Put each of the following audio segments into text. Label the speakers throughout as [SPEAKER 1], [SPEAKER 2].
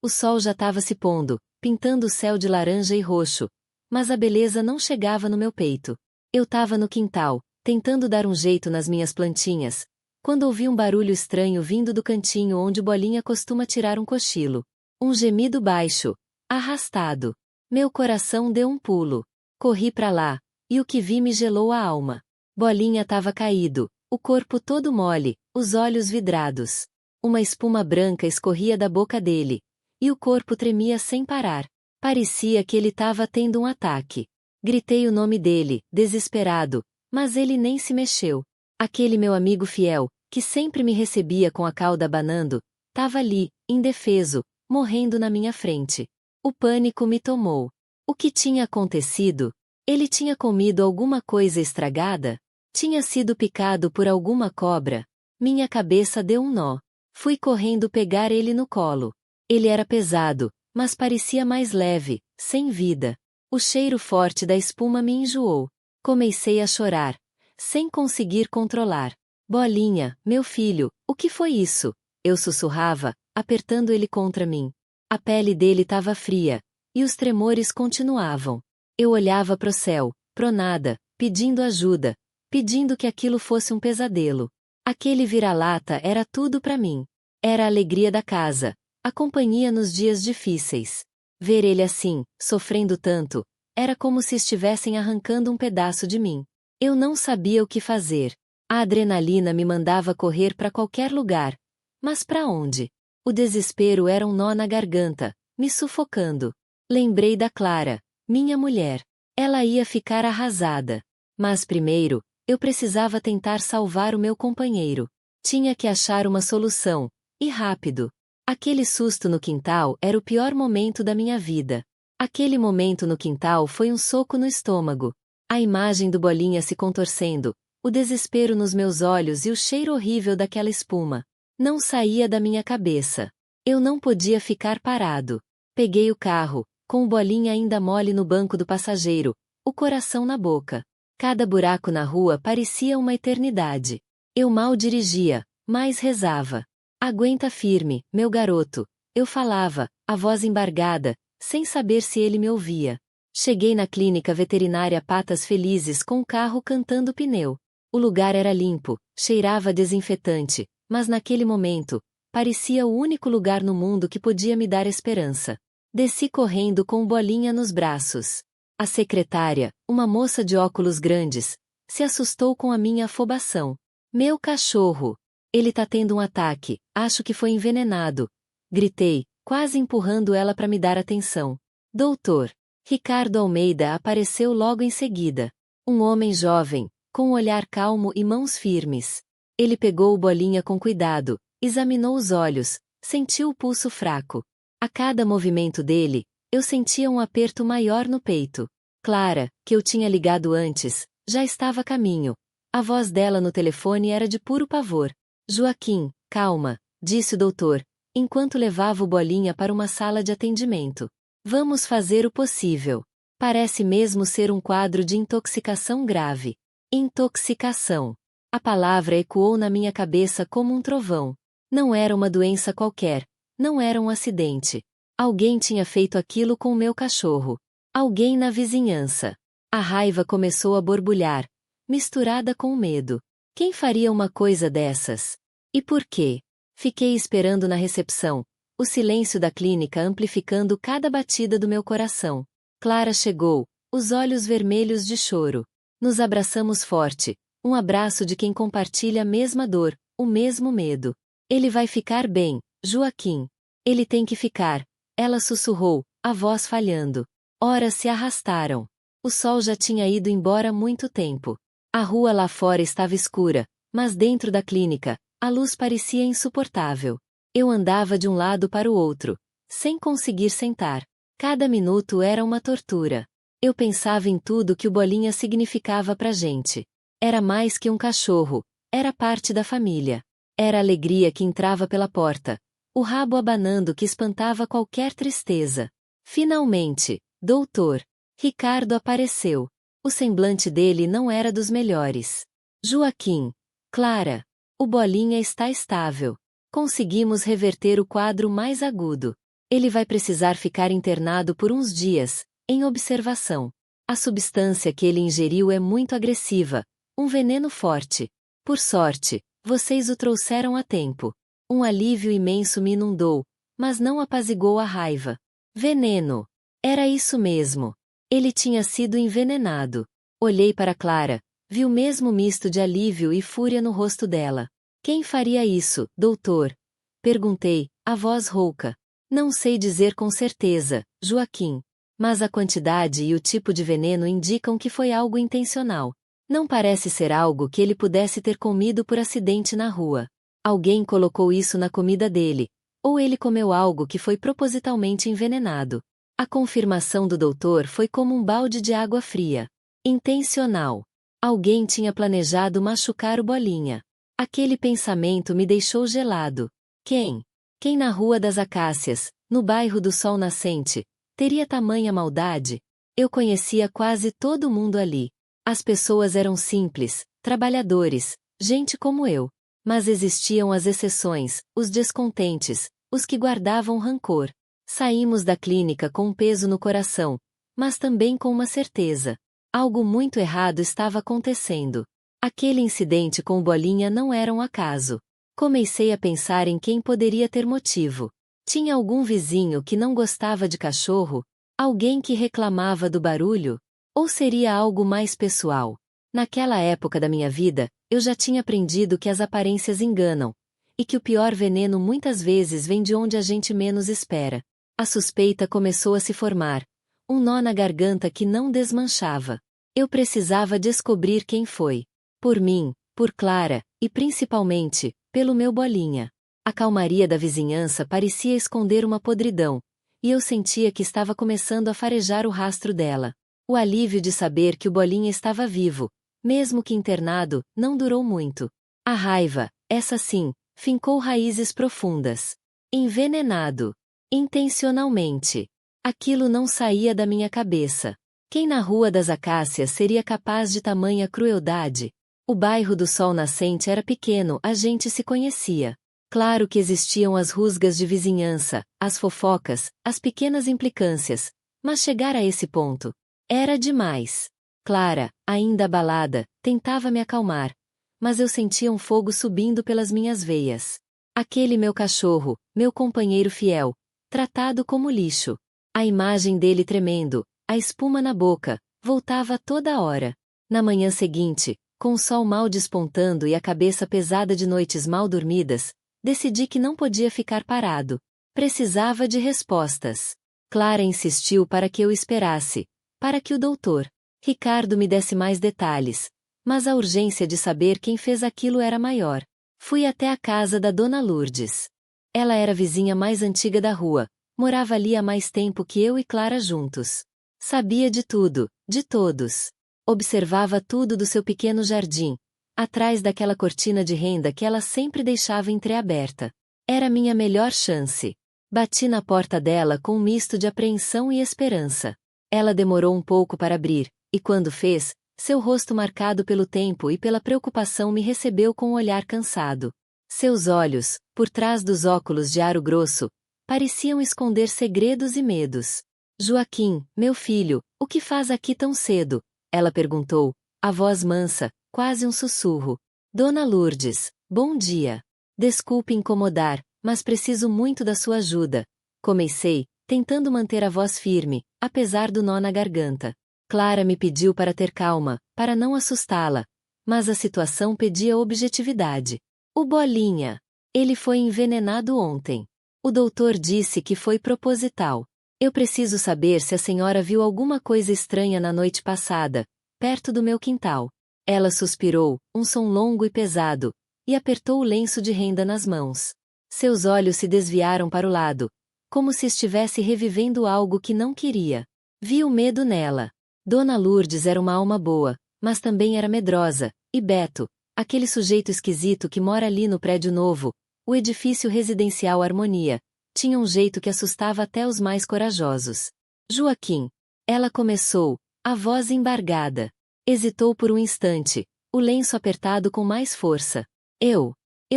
[SPEAKER 1] O sol já estava se pondo, pintando o céu de laranja e roxo, mas a beleza não chegava no meu peito. Eu estava no quintal, tentando dar um jeito nas minhas plantinhas, quando ouvi um barulho estranho vindo do cantinho onde Bolinha costuma tirar um cochilo. Um gemido baixo, arrastado. Meu coração deu um pulo. Corri para lá, e o que vi me gelou a alma. Bolinha estava caído, o corpo todo mole, os olhos vidrados. Uma espuma branca escorria da boca dele, e o corpo tremia sem parar. Parecia que ele estava tendo um ataque. Gritei o nome dele, desesperado, mas ele nem se mexeu. Aquele meu amigo fiel, que sempre me recebia com a cauda abanando, estava ali, indefeso, morrendo na minha frente. O pânico me tomou. O que tinha acontecido? Ele tinha comido alguma coisa estragada? Tinha sido picado por alguma cobra? Minha cabeça deu um nó. Fui correndo pegar ele no colo. Ele era pesado, mas parecia mais leve, sem vida. O cheiro forte da espuma me enjoou. Comecei a chorar, sem conseguir controlar. Bolinha, meu filho, o que foi isso? Eu sussurrava, apertando ele contra mim. A pele dele estava fria, e os tremores continuavam. Eu olhava pro céu, pro nada, pedindo ajuda, pedindo que aquilo fosse um pesadelo. Aquele vira-lata era tudo para mim. Era a alegria da casa, a companhia nos dias difíceis. Ver ele assim, sofrendo tanto, era como se estivessem arrancando um pedaço de mim. Eu não sabia o que fazer. A adrenalina me mandava correr para qualquer lugar. Mas para onde? O desespero era um nó na garganta, me sufocando. Lembrei da Clara, minha mulher. Ela ia ficar arrasada. Mas primeiro, eu precisava tentar salvar o meu companheiro. Tinha que achar uma solução, e rápido. Aquele susto no quintal era o pior momento da minha vida. Aquele momento no quintal foi um soco no estômago. A imagem do Bolinha se contorcendo, o desespero nos meus olhos e o cheiro horrível daquela espuma. Não saía da minha cabeça. Eu não podia ficar parado. Peguei o carro, com o Bolinha ainda mole no banco do passageiro, o coração na boca. Cada buraco na rua parecia uma eternidade. Eu mal dirigia, mas rezava. Aguenta firme, meu garoto. Eu falava, a voz embargada, sem saber se ele me ouvia. Cheguei na clínica veterinária Patas Felizes com o carro cantando pneu. O lugar era limpo, cheirava desinfetante, mas naquele momento, parecia o único lugar no mundo que podia me dar esperança. Desci correndo com Bolinha nos braços. A secretária, uma moça de óculos grandes, se assustou com a minha afobação. Meu cachorro! Ele tá tendo um ataque, acho que foi envenenado. Gritei, quase empurrando ela para me dar atenção. Doutor! Ricardo Almeida apareceu logo em seguida. Um homem jovem, com um olhar calmo e mãos firmes. Ele pegou o Bolinha com cuidado, examinou os olhos, sentiu o pulso fraco. A cada movimento dele, eu sentia um aperto maior no peito. Clara, que eu tinha ligado antes, já estava a caminho. A voz dela no telefone era de puro pavor. Joaquim, calma, disse o doutor, enquanto levava o Bolinha para uma sala de atendimento. Vamos fazer o possível. Parece mesmo ser um quadro de intoxicação grave. Intoxicação. A palavra ecoou na minha cabeça como um trovão. Não era uma doença qualquer. Não era um acidente. Alguém tinha feito aquilo com o meu cachorro. Alguém na vizinhança. A raiva começou a borbulhar, misturada com o medo. Quem faria uma coisa dessas? E por quê? Fiquei esperando na recepção, o silêncio da clínica amplificando cada batida do meu coração. Clara chegou, os olhos vermelhos de choro. Nos abraçamos forte, um abraço de quem compartilha a mesma dor, o mesmo medo. Ele vai ficar bem, Joaquim. Ele tem que ficar. Ela sussurrou, a voz falhando. Horas se arrastaram. O sol já tinha ido embora há muito tempo. A rua lá fora estava escura, mas dentro da clínica, a luz parecia insuportável. Eu andava de um lado para o outro, sem conseguir sentar. Cada minuto era uma tortura. Eu pensava em tudo que o Bolinha significava pra gente. Era mais que um cachorro, era parte da família. Era a alegria que entrava pela porta, o rabo abanando que espantava qualquer tristeza. Finalmente, doutor, Ricardo apareceu. O semblante dele não era dos melhores. Joaquim, Clara, o Bolinha está estável. Conseguimos reverter o quadro mais agudo. Ele vai precisar ficar internado por uns dias, em observação. A substância que ele ingeriu é muito agressiva, um veneno forte. Por sorte, vocês o trouxeram a tempo. Um alívio imenso me inundou, mas não apaziguou a raiva. Veneno! Era isso mesmo. Ele tinha sido envenenado. Olhei para Clara, vi o mesmo misto de alívio e fúria no rosto dela. Quem faria isso, doutor? Perguntei, a voz rouca. Não sei dizer com certeza, Joaquim. Mas a quantidade e o tipo de veneno indicam que foi algo intencional. Não parece ser algo que ele pudesse ter comido por acidente na rua. Alguém colocou isso na comida dele, ou ele comeu algo que foi propositalmente envenenado. A confirmação do doutor foi como um balde de água fria. Intencional. Alguém tinha planejado machucar o Bolinha. Aquele pensamento me deixou gelado. Quem? Quem na Rua das Acácias, no bairro do Sol Nascente, teria tamanha maldade? Eu conhecia quase todo mundo ali. As pessoas eram simples, trabalhadores, gente como eu. Mas existiam as exceções, os descontentes, os que guardavam rancor. Saímos da clínica com um peso no coração, mas também com uma certeza. Algo muito errado estava acontecendo. Aquele incidente com o Bolinha não era um acaso. Comecei a pensar em quem poderia ter motivo. Tinha algum vizinho que não gostava de cachorro? Alguém que reclamava do barulho? Ou seria algo mais pessoal? Naquela época da minha vida, eu já tinha aprendido que as aparências enganam, e que o pior veneno muitas vezes vem de onde a gente menos espera. A suspeita começou a se formar, um nó na garganta que não desmanchava. Eu precisava descobrir quem foi. Por mim, por Clara, e principalmente, pelo meu Bolinha. A calmaria da vizinhança parecia esconder uma podridão, e eu sentia que estava começando a farejar o rastro dela. O alívio de saber que o Bolinha estava vivo, mesmo que internado, não durou muito. A raiva, essa sim, fincou raízes profundas. Envenenado. Intencionalmente. Aquilo não saía da minha cabeça. Quem na Rua das Acácias seria capaz de tamanha crueldade? O bairro do Sol Nascente era pequeno, a gente se conhecia. Claro que existiam as rusgas de vizinhança, as fofocas, as pequenas implicâncias, mas chegar a esse ponto era demais. Clara, ainda abalada, tentava me acalmar, mas eu sentia um fogo subindo pelas minhas veias. Aquele meu cachorro, meu companheiro fiel, tratado como lixo. A imagem dele tremendo, a espuma na boca, voltava toda hora. Na manhã seguinte, com o sol mal despontando e a cabeça pesada de noites mal dormidas, decidi que não podia ficar parado. Precisava de respostas. Clara insistiu para que eu esperasse, para que o doutor Ricardo me desse mais detalhes, mas a urgência de saber quem fez aquilo era maior. Fui até a casa da Dona Lourdes. Ela era a vizinha mais antiga da rua, morava ali há mais tempo que eu e Clara juntos. Sabia de tudo, de todos. Observava tudo do seu pequeno jardim, atrás daquela cortina de renda que ela sempre deixava entreaberta. Era minha melhor chance. Bati na porta dela com um misto de apreensão e esperança. Ela demorou um pouco para abrir, e quando fez, seu rosto marcado pelo tempo e pela preocupação me recebeu com um olhar cansado. Seus olhos, por trás dos óculos de aro grosso, pareciam esconder segredos e medos. Joaquim, meu filho, o que faz aqui tão cedo? Ela perguntou, a voz mansa, quase um sussurro. Dona Lourdes, bom dia. Desculpe incomodar, mas preciso muito da sua ajuda. Comecei, tentando manter a voz firme, apesar do nó na garganta. Clara me pediu para ter calma, para não assustá-la. Mas a situação pedia objetividade. O Bolinha. Ele foi envenenado ontem. O doutor disse que foi proposital. Eu preciso saber se a senhora viu alguma coisa estranha na noite passada, perto do meu quintal. Ela suspirou, um som longo e pesado, e apertou o lenço de renda nas mãos. Seus olhos se desviaram para o lado, como se estivesse revivendo algo que não queria. Vi o medo nela. Dona Lourdes era uma alma boa, mas também era medrosa, e Beto, aquele sujeito esquisito que mora ali no prédio novo, o edifício residencial Harmonia, tinha um jeito que assustava até os mais corajosos. Joaquim. Ela começou, a voz embargada. Hesitou por um instante, o lenço apertado com mais força. Eu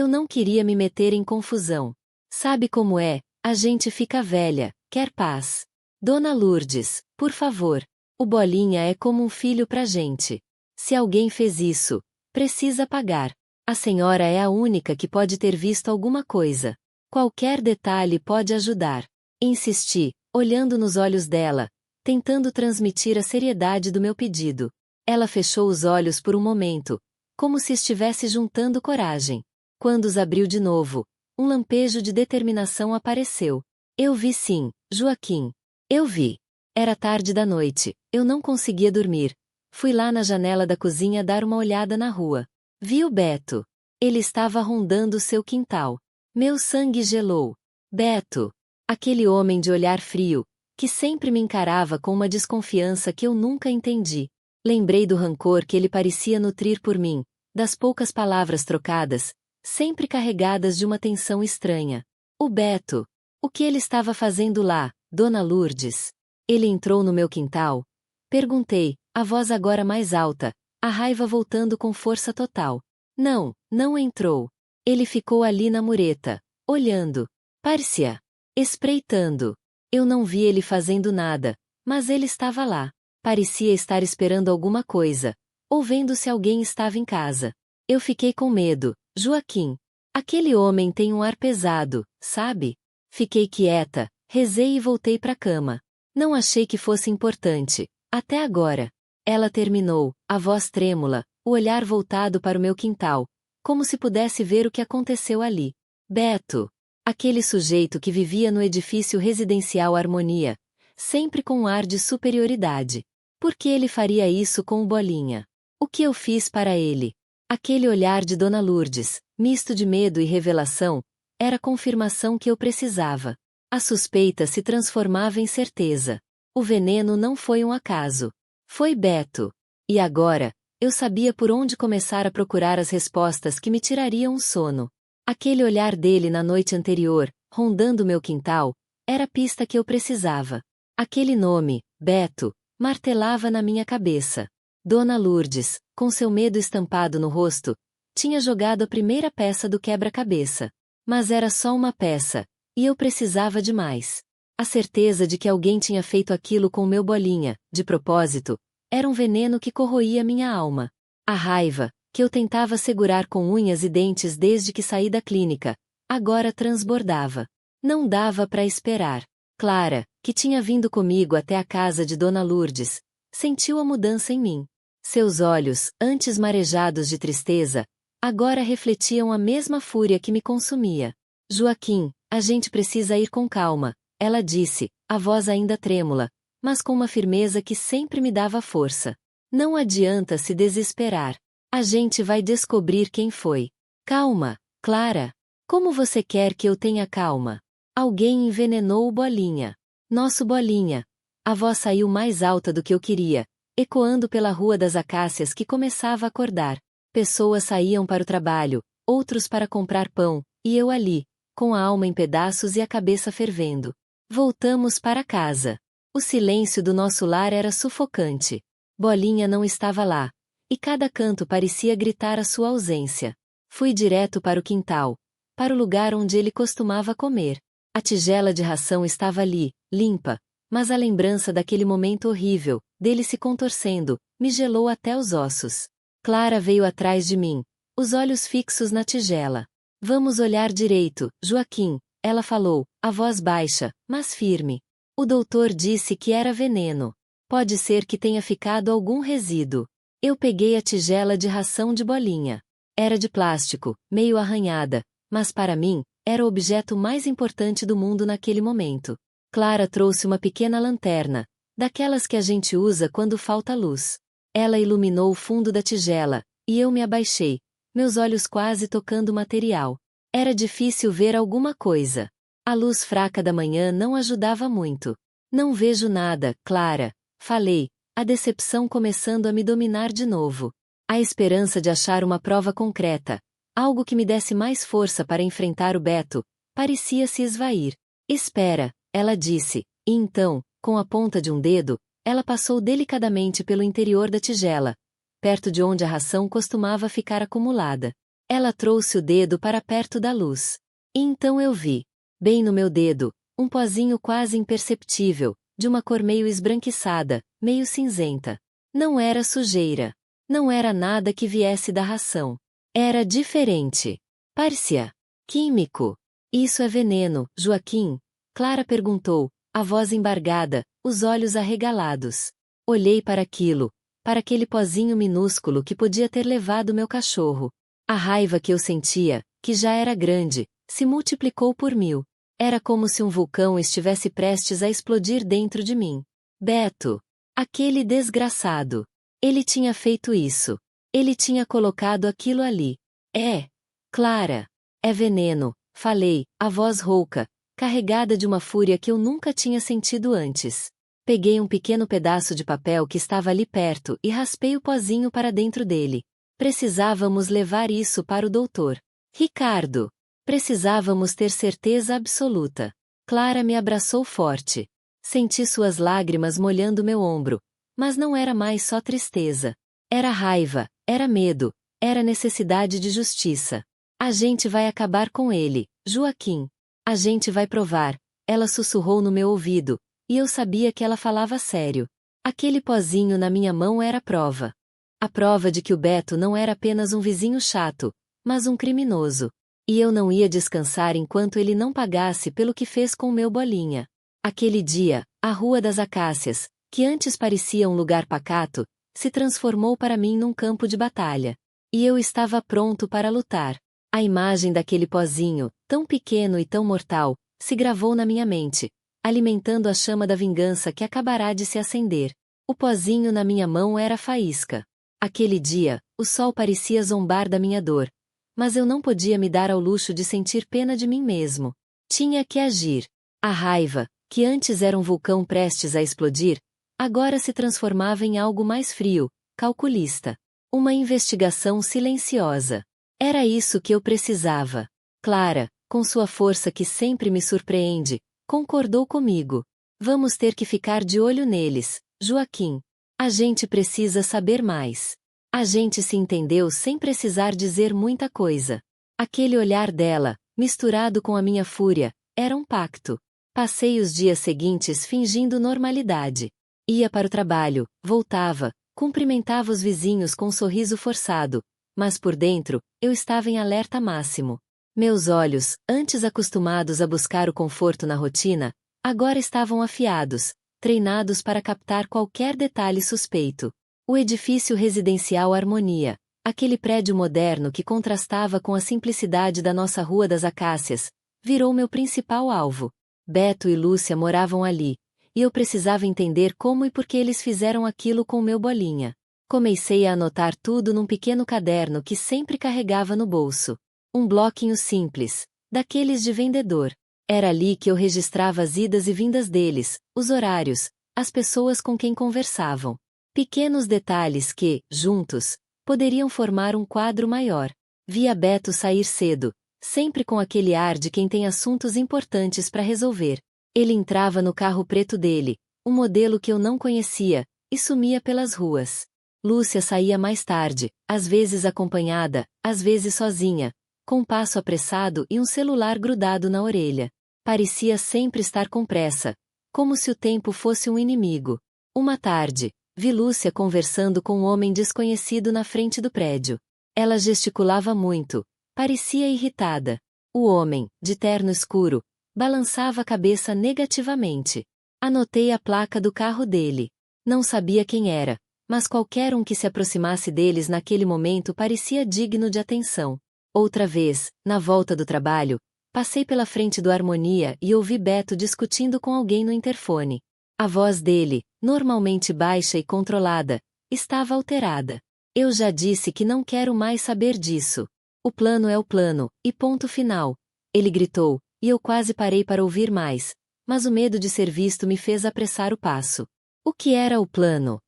[SPEAKER 1] não queria me meter em confusão. Sabe como é, A gente fica velha, quer paz. Dona Lourdes, por favor. O Bolinha é como um filho pra gente. Se alguém fez isso, precisa pagar. A senhora é a única que pode ter visto alguma coisa. Qualquer detalhe pode ajudar. Insisti, olhando nos olhos dela, tentando transmitir a seriedade do meu pedido. Ela fechou os olhos por um momento, como se estivesse juntando coragem. Quando os abriu de novo, um lampejo de determinação apareceu. Eu vi sim, Joaquim. Eu vi. Era tarde da noite, eu não conseguia dormir. Fui lá na janela da cozinha dar uma olhada na rua. Vi o Beto. Ele estava rondando seu quintal. Meu sangue gelou. Beto. Aquele homem de olhar frio, que sempre me encarava com uma desconfiança que eu nunca entendi. Lembrei do rancor que ele parecia nutrir por mim, das poucas palavras trocadas, sempre carregadas de uma tensão estranha. O Beto. O que ele estava fazendo lá, Dona Lourdes? Ele entrou no meu quintal? Perguntei, a voz agora mais alta, a raiva voltando com força total. Não, não entrou. Ele ficou ali na mureta, olhando. Párcia. Espreitando. Eu não vi ele fazendo nada, mas ele estava lá. Parecia estar esperando alguma coisa, ou vendo se alguém estava em casa. Eu fiquei com medo, Joaquim. Aquele homem tem um ar pesado, sabe? Fiquei quieta, rezei e voltei para a cama. Não achei que fosse importante, até agora. Ela terminou, a voz trêmula, o olhar voltado para o meu quintal, como se pudesse ver o que aconteceu ali. Beto. Aquele sujeito que vivia no edifício residencial Harmonia, sempre com um ar de superioridade. Por que ele faria isso com o Bolinha? O que eu fiz para ele? Aquele olhar de Dona Lourdes, misto de medo e revelação, era a confirmação que eu precisava. A suspeita se transformava em certeza. O veneno não foi um acaso. Foi Beto. E agora, eu sabia por onde começar a procurar as respostas que me tirariam o sono. Aquele olhar dele na noite anterior, rondando meu quintal, era a pista que eu precisava. Aquele nome, Beto, martelava na minha cabeça. Dona Lourdes, com seu medo estampado no rosto, tinha jogado a primeira peça do quebra-cabeça. Mas era só uma peça, e eu precisava de mais. A certeza de que alguém tinha feito aquilo com meu Bolinha, de propósito, era um veneno que corroía minha alma. A raiva, que eu tentava segurar com unhas e dentes desde que saí da clínica, agora transbordava. Não dava para esperar. Clara, que tinha vindo comigo até a casa de Dona Lourdes, sentiu a mudança em mim. Seus olhos, antes marejados de tristeza, agora refletiam a mesma fúria que me consumia. Joaquim, a gente precisa ir com calma, ela disse, a voz ainda trêmula, mas com uma firmeza que sempre me dava força. Não adianta se desesperar. A gente vai descobrir quem foi. Calma, Clara. Como você quer que eu tenha calma? Alguém envenenou o Bolinha. Nosso Bolinha. A voz saiu mais alta do que eu queria, ecoando pela Rua das Acácias que começava a acordar. Pessoas saíam para o trabalho, outros para comprar pão, e eu ali, com a alma em pedaços e a cabeça fervendo. Voltamos para casa. O silêncio do nosso lar era sufocante. Bolinha não estava lá, e cada canto parecia gritar a sua ausência. Fui direto para o quintal, para o lugar onde ele costumava comer. A tigela de ração estava ali, limpa, mas a lembrança daquele momento horrível, dele se contorcendo, me gelou até os ossos. Clara veio atrás de mim, os olhos fixos na tigela. Vamos olhar direito, Joaquim, ela falou, a voz baixa, mas firme. O doutor disse que era veneno. Pode ser que tenha ficado algum resíduo. Eu peguei a tigela de ração de Bolinha. Era de plástico, meio arranhada, mas para mim, era o objeto mais importante do mundo naquele momento. Clara trouxe uma pequena lanterna, daquelas que a gente usa quando falta luz. Ela iluminou o fundo da tigela, e eu me abaixei, meus olhos quase tocando o material. Era difícil ver alguma coisa. A luz fraca da manhã não ajudava muito. Não vejo nada, Clara, falei, a decepção começando a me dominar de novo. A esperança de achar uma prova concreta, algo que me desse mais força para enfrentar o Beto, parecia se esvair. Espera, ela disse, e então, com a ponta de um dedo, ela passou delicadamente pelo interior da tigela, perto de onde a ração costumava ficar acumulada. Ela trouxe o dedo para perto da luz. E então eu vi. Bem no meu dedo, um pozinho quase imperceptível, de uma cor meio esbranquiçada, meio cinzenta. Não era sujeira. Não era nada que viesse da ração. Era diferente. Parecia químico. Isso é veneno, Joaquim? Clara perguntou, a voz embargada, os olhos arregalados. Olhei para aquilo, para aquele pozinho minúsculo que podia ter levado meu cachorro. A raiva que eu sentia, que já era grande, se multiplicou por 1000. Era como se um vulcão estivesse prestes a explodir dentro de mim. Beto! Aquele desgraçado! Ele tinha feito isso. Ele tinha colocado aquilo ali. É. Clara. É veneno, falei, a voz rouca, carregada de uma fúria que eu nunca tinha sentido antes. Peguei um pequeno pedaço de papel que estava ali perto e raspei o pozinho para dentro dele. Precisávamos levar isso para o doutor. Ricardo. Precisávamos ter certeza absoluta. Clara me abraçou forte. Senti suas lágrimas molhando meu ombro. Mas não era mais só tristeza. Era raiva, era medo, era necessidade de justiça. A gente vai acabar com ele, Joaquim. A gente vai provar. Ela sussurrou no meu ouvido, e eu sabia que ela falava sério. Aquele pozinho na minha mão era a prova. A prova de que o Beto não era apenas um vizinho chato, mas um criminoso. E eu não ia descansar enquanto ele não pagasse pelo que fez com o meu Bolinha. Aquele dia, a Rua das Acácias, que antes parecia um lugar pacato, se transformou para mim num campo de batalha. E eu estava pronto para lutar. A imagem daquele pozinho, tão pequeno e tão mortal, se gravou na minha mente, alimentando a chama da vingança que acabará de se acender. O pozinho na minha mão era faísca. Aquele dia, o sol parecia zombar da minha dor. Mas eu não podia me dar ao luxo de sentir pena de mim mesmo. Tinha que agir. A raiva, que antes era um vulcão prestes a explodir, agora se transformava em algo mais frio, calculista. Uma investigação silenciosa. Era isso que eu precisava. Clara, com sua força que sempre me surpreende, concordou comigo. Vamos ter que ficar de olho neles, Joaquim. A gente precisa saber mais. A gente se entendeu sem precisar dizer muita coisa. Aquele olhar dela, misturado com a minha fúria, era um pacto. Passei os dias seguintes fingindo normalidade. Ia para o trabalho, voltava, cumprimentava os vizinhos com um sorriso forçado, mas por dentro, eu estava em alerta máximo. Meus olhos, antes acostumados a buscar o conforto na rotina, agora estavam afiados, treinados para captar qualquer detalhe suspeito. O edifício residencial Harmonia, aquele prédio moderno que contrastava com a simplicidade da nossa Rua das Acácias, virou meu principal alvo. Beto e Lúcia moravam ali, e eu precisava entender como e por que eles fizeram aquilo com meu Bolinha. Comecei a anotar tudo num pequeno caderno que sempre carregava no bolso. Um bloquinho simples, daqueles de vendedor. Era ali que eu registrava as idas e vindas deles, os horários, as pessoas com quem conversavam. Pequenos detalhes que, juntos, poderiam formar um quadro maior. Via Beto sair cedo, sempre com aquele ar de quem tem assuntos importantes para resolver. Ele entrava no carro preto dele, um modelo que eu não conhecia, e sumia pelas ruas. Lúcia saía mais tarde, às vezes acompanhada, às vezes sozinha, com um passo apressado e um celular grudado na orelha. Parecia sempre estar com pressa, como se o tempo fosse um inimigo. Uma tarde, vi Lúcia conversando com um homem desconhecido na frente do prédio. Ela gesticulava muito, parecia irritada. O homem, de terno escuro, balançava a cabeça negativamente. Anotei a placa do carro dele. Não sabia quem era, mas qualquer um que se aproximasse deles naquele momento parecia digno de atenção. Outra vez, na volta do trabalho, passei pela frente do Harmonia e ouvi Beto discutindo com alguém no interfone. A voz dele, normalmente baixa e controlada, estava alterada. Eu já disse que não quero mais saber disso. O plano é o plano, e ponto final. Ele gritou, e eu quase parei para ouvir mais, mas o medo de ser visto me fez apressar o passo. O que era o plano?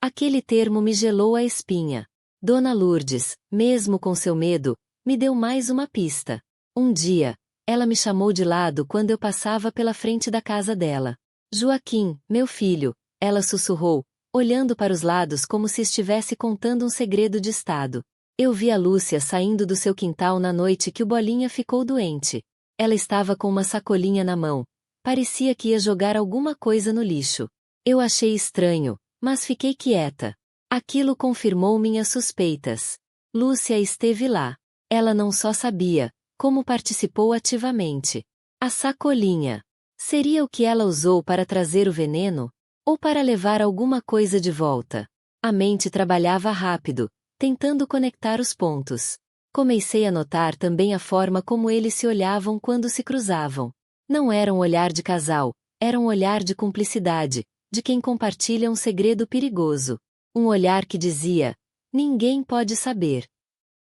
[SPEAKER 1] Aquele termo me gelou a espinha. Dona Lourdes, mesmo com seu medo, me deu mais uma pista. Um dia, ela me chamou de lado quando eu passava pela frente da casa dela. Joaquim, meu filho, ela sussurrou, olhando para os lados como se estivesse contando um segredo de estado. Eu vi a Lúcia saindo do seu quintal na noite que o Bolinha ficou doente. Ela estava com uma sacolinha na mão. Parecia que ia jogar alguma coisa no lixo. Eu achei estranho, mas fiquei quieta. Aquilo confirmou minhas suspeitas. Lúcia esteve lá. Ela não só sabia, como participou ativamente. A sacolinha. Seria o que ela usou para trazer o veneno? Ou para levar alguma coisa de volta? A mente trabalhava rápido, tentando conectar os pontos. Comecei a notar também a forma como eles se olhavam quando se cruzavam. Não era um olhar de casal, era um olhar de cumplicidade, de quem compartilha um segredo perigoso. Um olhar que dizia: ninguém pode saber.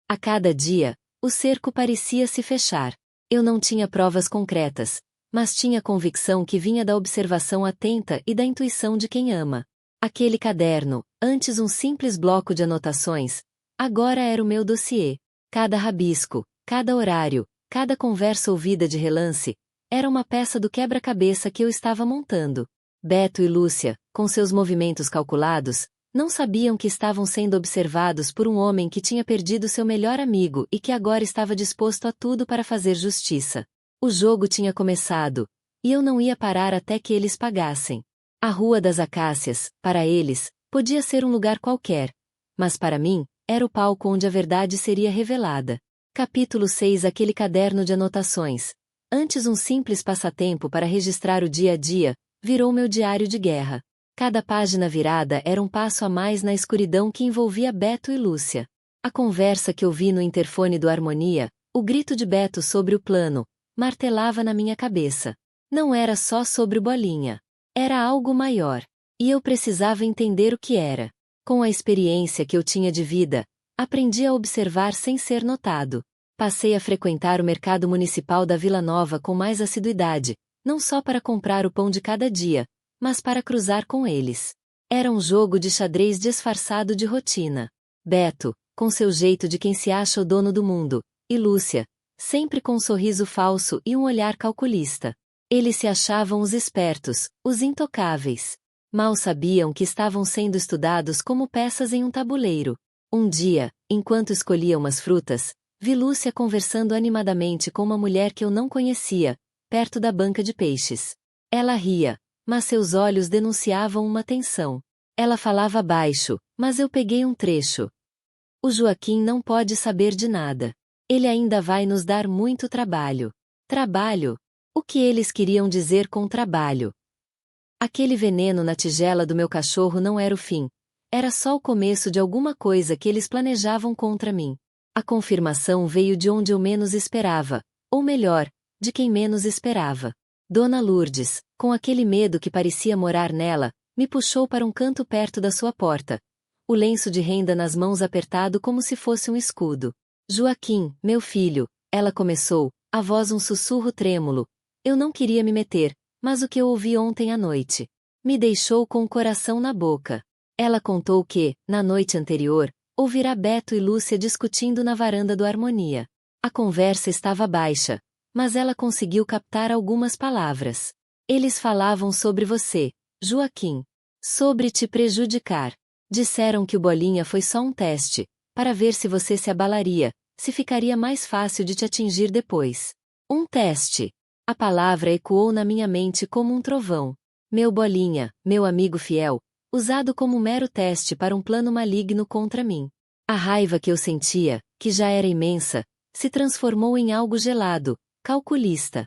[SPEAKER 1] A cada dia, o cerco parecia se fechar. Eu não tinha provas concretas, mas tinha convicção que vinha da observação atenta e da intuição de quem ama. Aquele caderno, antes um simples bloco de anotações, agora era o meu dossiê. Cada rabisco, cada horário, cada conversa ouvida de relance, era uma peça do quebra-cabeça que eu estava montando. Beto e Lúcia, com seus movimentos calculados, não sabiam que estavam sendo observados por um homem que tinha perdido seu melhor amigo e que agora estava disposto a tudo para fazer justiça. O jogo tinha começado, e eu não ia parar até que eles pagassem. A Rua das Acácias, para eles, podia ser um lugar qualquer, mas para mim, era o palco onde a verdade seria revelada. Capítulo 6. Aquele caderno de anotações. Antes um simples passatempo para registrar o dia a dia, virou meu diário de guerra. Cada página virada era um passo a mais na escuridão que envolvia Beto e Lúcia. A conversa que ouvi no interfone do Harmonia, o grito de Beto sobre o plano, martelava na minha cabeça. Não era só sobre o Bolinha. Era algo maior. E eu precisava entender o que era. Com a experiência que eu tinha de vida, aprendi a observar sem ser notado. Passei a frequentar o mercado municipal da Vila Nova com mais assiduidade, não só para comprar o pão de cada dia, mas para cruzar com eles. Era um jogo de xadrez disfarçado de rotina. Beto, com seu jeito de quem se acha o dono do mundo, e Lúcia, sempre com um sorriso falso e um olhar calculista. Eles se achavam os espertos, os intocáveis. Mal sabiam que estavam sendo estudados como peças em um tabuleiro. Um dia, enquanto escolhia umas frutas, vi Lúcia conversando animadamente com uma mulher que eu não conhecia, perto da banca de peixes. Ela ria, mas seus olhos denunciavam uma tensão. Ela falava baixo, mas eu peguei um trecho. O Joaquim não pode saber de nada. Ele ainda vai nos dar muito trabalho. Trabalho? O que eles queriam dizer com trabalho? Aquele veneno na tigela do meu cachorro não era o fim. Era só o começo de alguma coisa que eles planejavam contra mim. A confirmação veio de onde eu menos esperava, ou melhor, de quem menos esperava. Dona Lourdes, com aquele medo que parecia morar nela, me puxou para um canto perto da sua porta. O lenço de renda nas mãos apertado como se fosse um escudo. Joaquim, meu filho, ela começou, a voz um sussurro trêmulo. Eu não queria me meter, mas o que eu ouvi ontem à noite me deixou com o coração na boca. Ela contou que, na noite anterior, ouvira Beto e Lúcia discutindo na varanda do Harmonia. A conversa estava baixa, mas ela conseguiu captar algumas palavras. Eles falavam sobre você, Joaquim. Sobre te prejudicar. Disseram que o Bolinha foi só um teste, para ver se você se abalaria, se ficaria mais fácil de te atingir depois. Um teste. A palavra ecoou na minha mente como um trovão. Meu Bolinha, meu amigo fiel, usado como mero teste para um plano maligno contra mim. A raiva que eu sentia, que já era imensa, se transformou em algo gelado, calculista.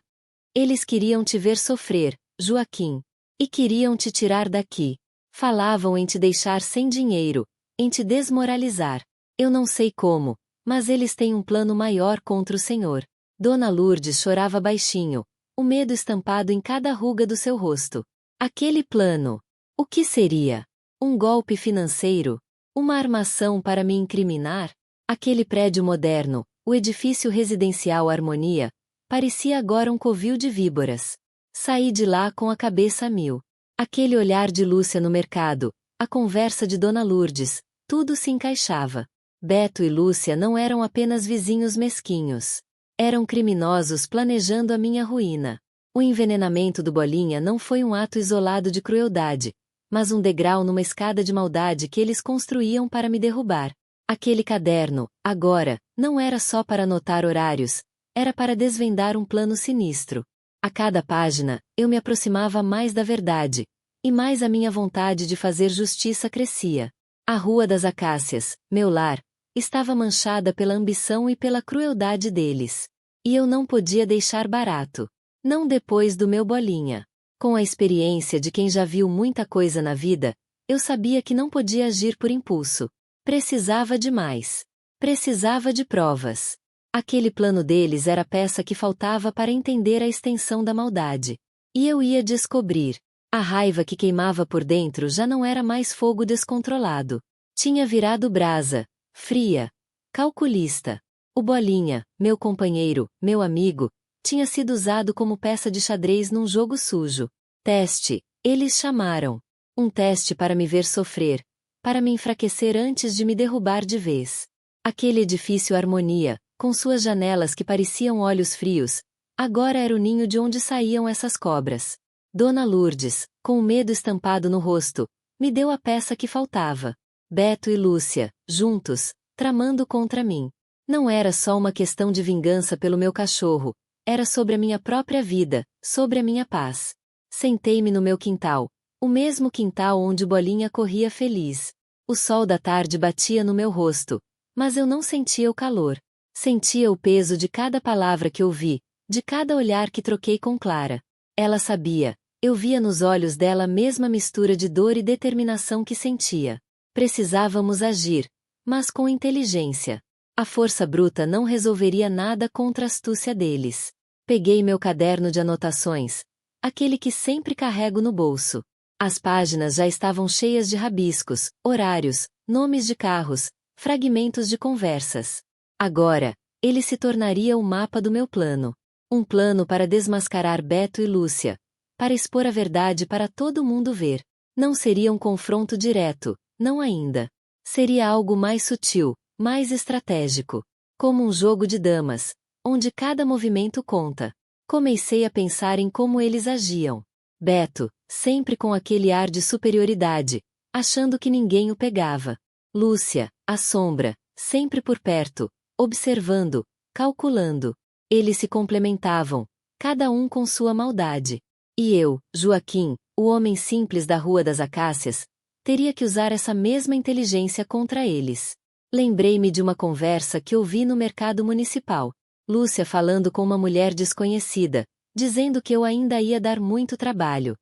[SPEAKER 1] Eles queriam te ver sofrer, Joaquim. E queriam te tirar daqui. Falavam em te deixar sem dinheiro, em te desmoralizar. Eu não sei como, mas eles têm um plano maior contra o Senhor. Dona Lourdes chorava baixinho, o medo estampado em cada ruga do seu rosto. Aquele plano. O que seria? Um golpe financeiro? Uma armação para me incriminar? Aquele prédio moderno, o edifício residencial Harmonia, parecia agora um covil de víboras. Saí de lá com a cabeça a mil. Aquele olhar de Lúcia no mercado, a conversa de Dona Lourdes, tudo se encaixava. Beto e Lúcia não eram apenas vizinhos mesquinhos. Eram criminosos planejando a minha ruína. O envenenamento do Bolinha não foi um ato isolado de crueldade, mas um degrau numa escada de maldade que eles construíam para me derrubar. Aquele caderno, agora, não era só para anotar horários, Era para desvendar um plano sinistro. A cada página, eu me aproximava mais da verdade, e mais a minha vontade de fazer justiça crescia. A Rua das Acácias, meu lar, estava manchada pela ambição e pela crueldade deles. E eu não podia deixar barato. Não depois do meu Bolinha. Com a experiência de quem já viu muita coisa na vida, eu sabia que não podia agir por impulso. Precisava de mais. Precisava de provas. Aquele plano deles era a peça que faltava para entender a extensão da maldade. E eu ia descobrir. A raiva que queimava por dentro já não era mais fogo descontrolado. Tinha virado brasa, fria, calculista. O Bolinha, meu companheiro, meu amigo, tinha sido usado como peça de xadrez num jogo sujo. Teste, eles chamaram. Um teste para me ver sofrer, para me enfraquecer antes de me derrubar de vez. Aquele edifício Harmonia, com suas janelas que pareciam olhos frios, agora era o ninho de onde saíam essas cobras. Dona Lourdes, com o medo estampado no rosto, me deu a peça que faltava. Beto e Lúcia, juntos, tramando contra mim. Não era só uma questão de vingança pelo meu cachorro, era sobre a minha própria vida, sobre a minha paz. Sentei-me no meu quintal, o mesmo quintal onde Bolinha corria feliz. O sol da tarde batia no meu rosto, mas eu não sentia o calor. Sentia o peso de cada palavra que ouvi, de cada olhar que troquei com Clara. Ela sabia, eu via nos olhos dela a mesma mistura de dor e determinação que sentia. Precisávamos agir, mas com inteligência. A força bruta não resolveria nada contra a astúcia deles. Peguei meu caderno de anotações, aquele que sempre carrego no bolso. As páginas já estavam cheias de rabiscos, horários, nomes de carros, fragmentos de conversas. Agora, ele se tornaria o mapa do meu plano. Um plano para desmascarar Beto e Lúcia, para expor a verdade para todo mundo ver. Não seria um confronto direto, não ainda. Seria algo mais sutil, mais estratégico. Como um jogo de damas, onde cada movimento conta. Comecei a pensar em como eles agiam. Beto, sempre com aquele ar de superioridade, achando que ninguém o pegava. Lúcia, a sombra, sempre por perto, observando, calculando. Eles se complementavam, cada um com sua maldade. E eu, Joaquim, o homem simples da Rua das Acácias, teria que usar essa mesma inteligência contra eles. Lembrei-me de uma conversa que ouvi no mercado municipal. Lúcia falando com uma mulher desconhecida, dizendo que eu ainda ia dar muito trabalho.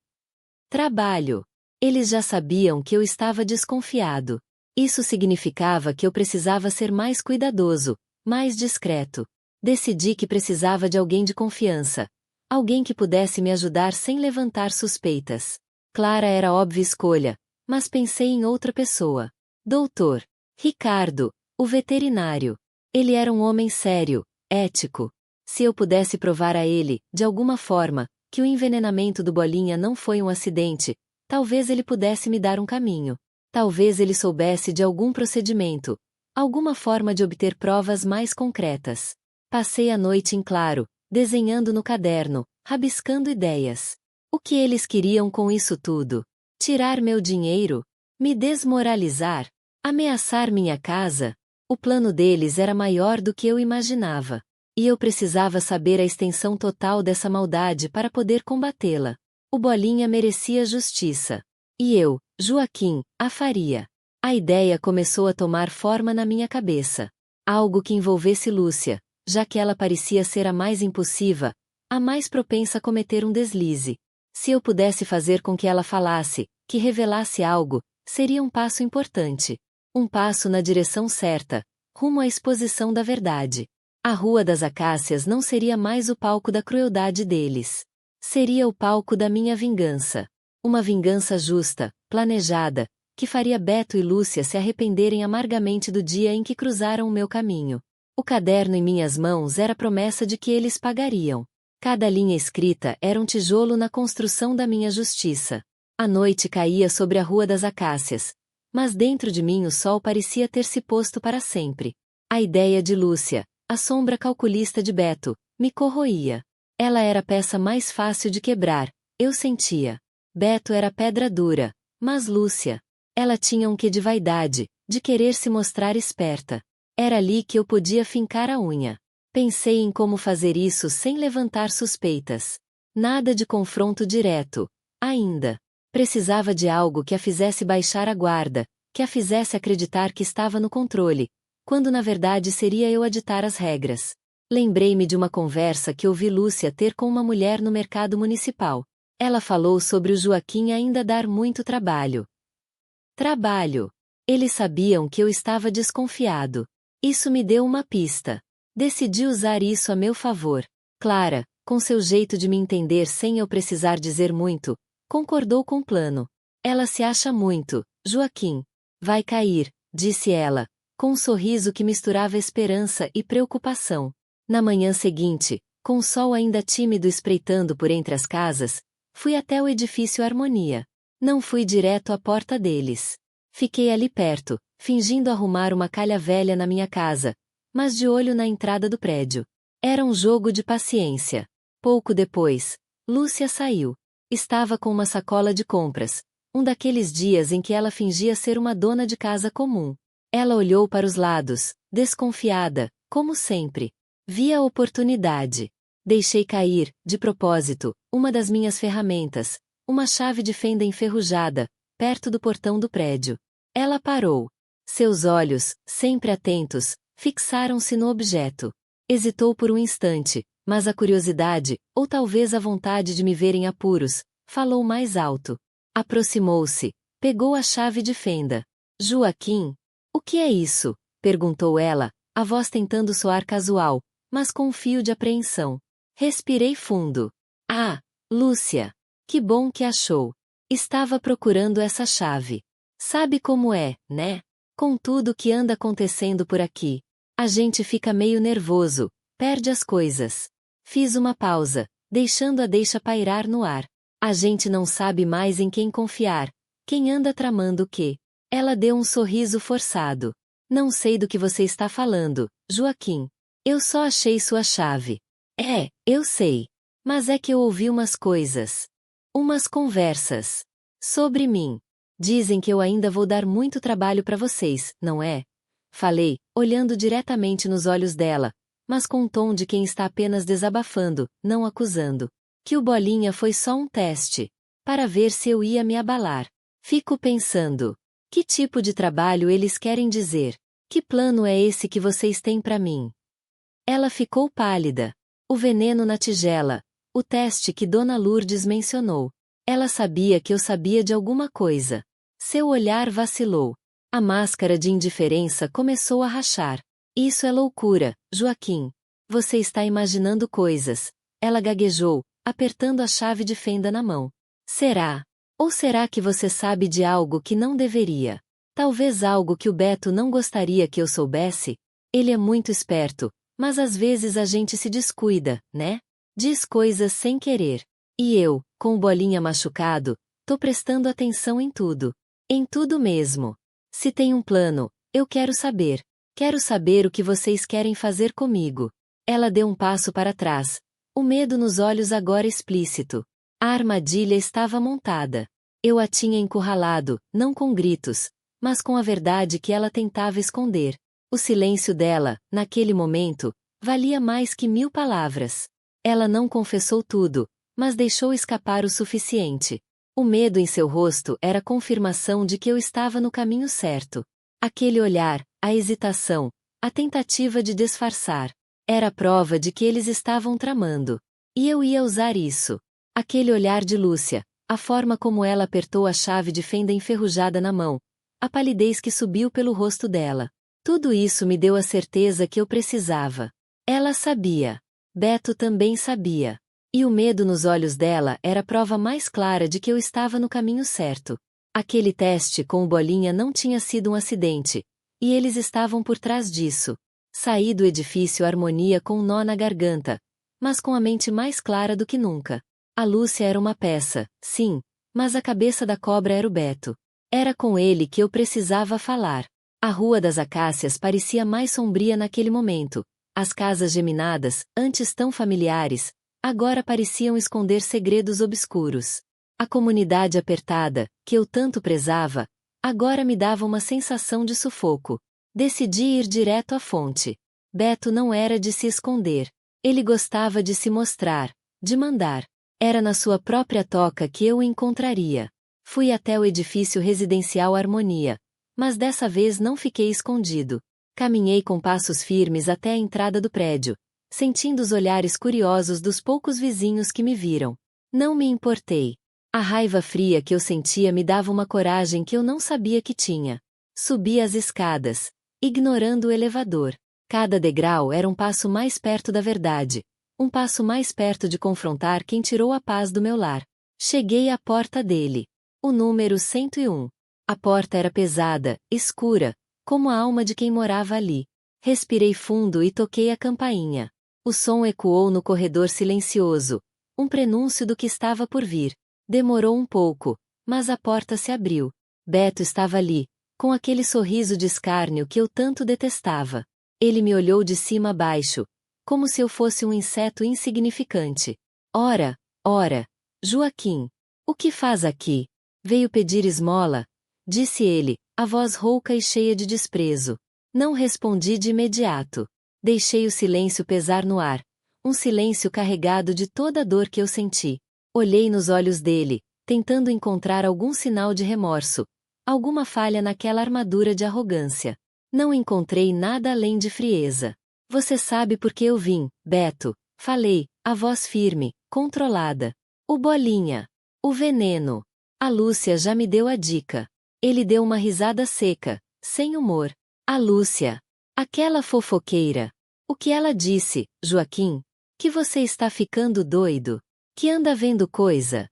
[SPEAKER 1] Trabalho! Eles já sabiam que eu estava desconfiado. Isso significava que eu precisava ser mais cuidadoso, mais discreto. Decidi que precisava de alguém de confiança. Alguém que pudesse me ajudar sem levantar suspeitas. Clara era a óbvia escolha, mas pensei em outra pessoa. Doutor Ricardo, o veterinário. Ele era um homem sério, ético. Se eu pudesse provar a ele, de alguma forma, que o envenenamento do Bolinha não foi um acidente, talvez ele pudesse me dar um caminho. Talvez ele soubesse de algum procedimento, alguma forma de obter provas mais concretas. Passei a noite em claro, desenhando no caderno, rabiscando ideias. O que eles queriam com isso tudo? Tirar meu dinheiro? Me desmoralizar? Ameaçar minha casa? O plano deles era maior do que eu imaginava. E eu precisava saber a extensão total dessa maldade para poder combatê-la. O Bolinha merecia justiça. E eu, Joaquim, a faria. A ideia começou a tomar forma na minha cabeça. Algo que envolvesse Lúcia, já que ela parecia ser a mais impulsiva, a mais propensa a cometer um deslize. Se eu pudesse fazer com que ela falasse, que revelasse algo, seria um passo importante. Um passo na direção certa, rumo à exposição da verdade. A Rua das Acácias não seria mais o palco da crueldade deles. Seria o palco da minha vingança. Uma vingança justa, planejada, que faria Beto e Lúcia se arrependerem amargamente do dia em que cruzaram o meu caminho. O caderno em minhas mãos era a promessa de que eles pagariam. Cada linha escrita era um tijolo na construção da minha justiça. A noite caía sobre a Rua das Acácias, mas dentro de mim o sol parecia ter se posto para sempre. A ideia de Lúcia, a sombra calculista de Beto, me corroía. Ela era a peça mais fácil de quebrar, eu sentia. Beto era pedra dura, mas Lúcia, ela tinha um quê de vaidade, de querer se mostrar esperta. Era ali que eu podia fincar a unha. Pensei em como fazer isso sem levantar suspeitas. Nada de confronto direto. Ainda. Precisava de algo que a fizesse baixar a guarda, que a fizesse acreditar que estava no controle, quando na verdade seria eu a ditar as regras. Lembrei-me de uma conversa que ouvi Lúcia ter com uma mulher no mercado municipal. Ela falou sobre o Joaquim ainda dar muito trabalho. Trabalho. Eles sabiam que eu estava desconfiado. Isso me deu uma pista. Decidi usar isso a meu favor. Clara, com seu jeito de me entender sem eu precisar dizer muito, concordou com o plano. Ela se acha muito, Joaquim. Vai cair, disse ela, com um sorriso que misturava esperança e preocupação. Na manhã seguinte, com o sol ainda tímido espreitando por entre as casas, fui até o edifício Harmonia. Não fui direto à porta deles. Fiquei ali perto, fingindo arrumar uma calha velha na minha casa, mas de olho na entrada do prédio. Era um jogo de paciência. Pouco depois, Lúcia saiu. Estava com uma sacola de compras, um daqueles dias em que ela fingia ser uma dona de casa comum. Ela olhou para os lados, desconfiada, como sempre. Via a oportunidade. Deixei cair, de propósito, uma das minhas ferramentas, uma chave de fenda enferrujada, perto do portão do prédio. Ela parou. Seus olhos, sempre atentos, fixaram-se no objeto. Hesitou por um instante, mas a curiosidade, ou talvez a vontade de me ver em apuros, falou mais alto. Aproximou-se, pegou a chave de fenda. Joaquim? O que é isso? Perguntou ela, a voz tentando soar casual, mas com um fio de apreensão. Respirei fundo. Ah, Lúcia! Que bom que achou. Estava procurando essa chave. Sabe como é, né? Com tudo que anda acontecendo por aqui. A gente fica meio nervoso, perde as coisas. Fiz uma pausa, deixando a deixa pairar no ar. A gente não sabe mais em quem confiar. Quem anda tramando o quê? Ela deu um sorriso forçado. Não sei do que você está falando, Joaquim. Eu só achei sua chave. É, eu sei. Mas é que eu ouvi umas coisas. Umas conversas. Sobre mim. Dizem que eu ainda vou dar muito trabalho para vocês, não é? Falei, olhando diretamente nos olhos dela, mas com um tom de quem está apenas desabafando, não acusando. Que o Bolinha foi só um teste. Para ver se eu ia me abalar. Fico pensando. Que tipo de trabalho eles querem dizer? Que plano é esse que vocês têm para mim? Ela ficou pálida. O veneno na tigela. O teste que Dona Lourdes mencionou. Ela sabia que eu sabia de alguma coisa. Seu olhar vacilou. A máscara de indiferença começou a rachar. Isso é loucura, Joaquim. Você está imaginando coisas. Ela gaguejou, apertando a chave de fenda na mão. Será? Ou será que você sabe de algo que não deveria? Talvez algo que o Beto não gostaria que eu soubesse? Ele é muito esperto, mas às vezes a gente se descuida, né? Diz coisas sem querer. E eu, com o Bolinha machucado, tô prestando atenção em tudo. Em tudo mesmo. Se tem um plano, eu quero saber. Quero saber o que vocês querem fazer comigo. Ela deu um passo para trás. O medo nos olhos agora explícito. A armadilha estava montada. Eu a tinha encurralado, não com gritos, mas com a verdade que ela tentava esconder. O silêncio dela, naquele momento, valia mais que 1000 palavras. Ela não confessou tudo, mas deixou escapar o suficiente. O medo em seu rosto era confirmação de que eu estava no caminho certo. Aquele olhar, a hesitação, a tentativa de disfarçar, era prova de que eles estavam tramando. E eu ia usar isso. Aquele olhar de Lúcia, a forma como ela apertou a chave de fenda enferrujada na mão, a palidez que subiu pelo rosto dela. Tudo isso me deu a certeza que eu precisava. Ela sabia. Beto também sabia. E o medo nos olhos dela era a prova mais clara de que eu estava no caminho certo. Aquele teste com o Bolinha não tinha sido um acidente, e eles estavam por trás disso. Saí do edifício Harmonia com um nó na garganta, mas com a mente mais clara do que nunca. A Lúcia era uma peça, sim, mas a cabeça da cobra era o Beto. Era com ele que eu precisava falar. A Rua das Acácias parecia mais sombria naquele momento. As casas geminadas, antes tão familiares, agora pareciam esconder segredos obscuros. A comunidade apertada, que eu tanto prezava, agora me dava uma sensação de sufoco. Decidi ir direto à fonte. Beto não era de se esconder. Ele gostava de se mostrar, de mandar. Era na sua própria toca que eu o encontraria. Fui até o edifício residencial Harmonia, mas dessa vez não fiquei escondido. Caminhei com passos firmes até a entrada do prédio, sentindo os olhares curiosos dos poucos vizinhos que me viram. Não me importei. A raiva fria que eu sentia me dava uma coragem que eu não sabia que tinha. Subi as escadas, ignorando o elevador. Cada degrau era um passo mais perto da verdade, um passo mais perto de confrontar quem tirou a paz do meu lar. Cheguei à porta dele. O número 101. A porta era pesada, escura, como a alma de quem morava ali. Respirei fundo e toquei a campainha. O som ecoou no corredor silencioso, um prenúncio do que estava por vir. Demorou um pouco, mas a porta se abriu. Beto estava ali, com aquele sorriso de escárnio que eu tanto detestava. Ele me olhou de cima a baixo, como se eu fosse um inseto insignificante. Ora, Joaquim, o que faz aqui? Veio pedir esmola? Disse ele, a voz rouca e cheia de desprezo. Não respondi de imediato. Deixei o silêncio pesar no ar, um silêncio carregado de toda a dor que eu senti. Olhei nos olhos dele, tentando encontrar algum sinal de remorso, alguma falha naquela armadura de arrogância. Não encontrei nada além de frieza. Você sabe por que eu vim, Beto, falei, a voz firme, controlada. O Bolinha. O veneno. A Lúcia já me deu a dica. Ele deu uma risada seca, sem humor. A Lúcia. Aquela fofoqueira. O que ela disse, Joaquim? Que você está ficando doido? Que anda vendo coisa?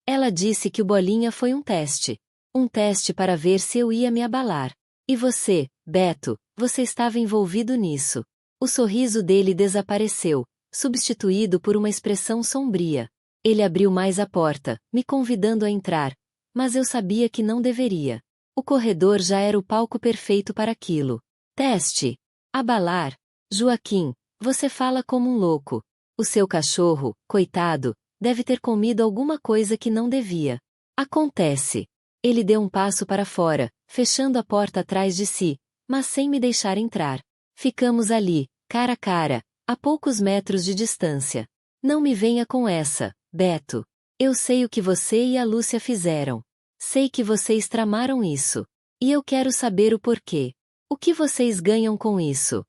[SPEAKER 1] Ela disse que o Bolinha foi um teste. Um teste para ver se eu ia me abalar. E você, Beto, você estava envolvido nisso. O sorriso dele desapareceu, substituído por uma expressão sombria. Ele abriu mais a porta, me convidando a entrar, mas eu sabia que não deveria. O corredor já era o palco perfeito para aquilo. Teste. Abalar. Joaquim, você fala como um louco. O seu cachorro, coitado, deve ter comido alguma coisa que não devia. Acontece. Ele deu um passo para fora, fechando a porta atrás de si, mas sem me deixar entrar. Ficamos ali, cara a cara, a poucos metros de distância. Não me venha com essa, Beto. Eu sei o que você e a Lúcia fizeram. Sei que vocês tramaram isso. E eu quero saber o porquê. O que vocês ganham com isso?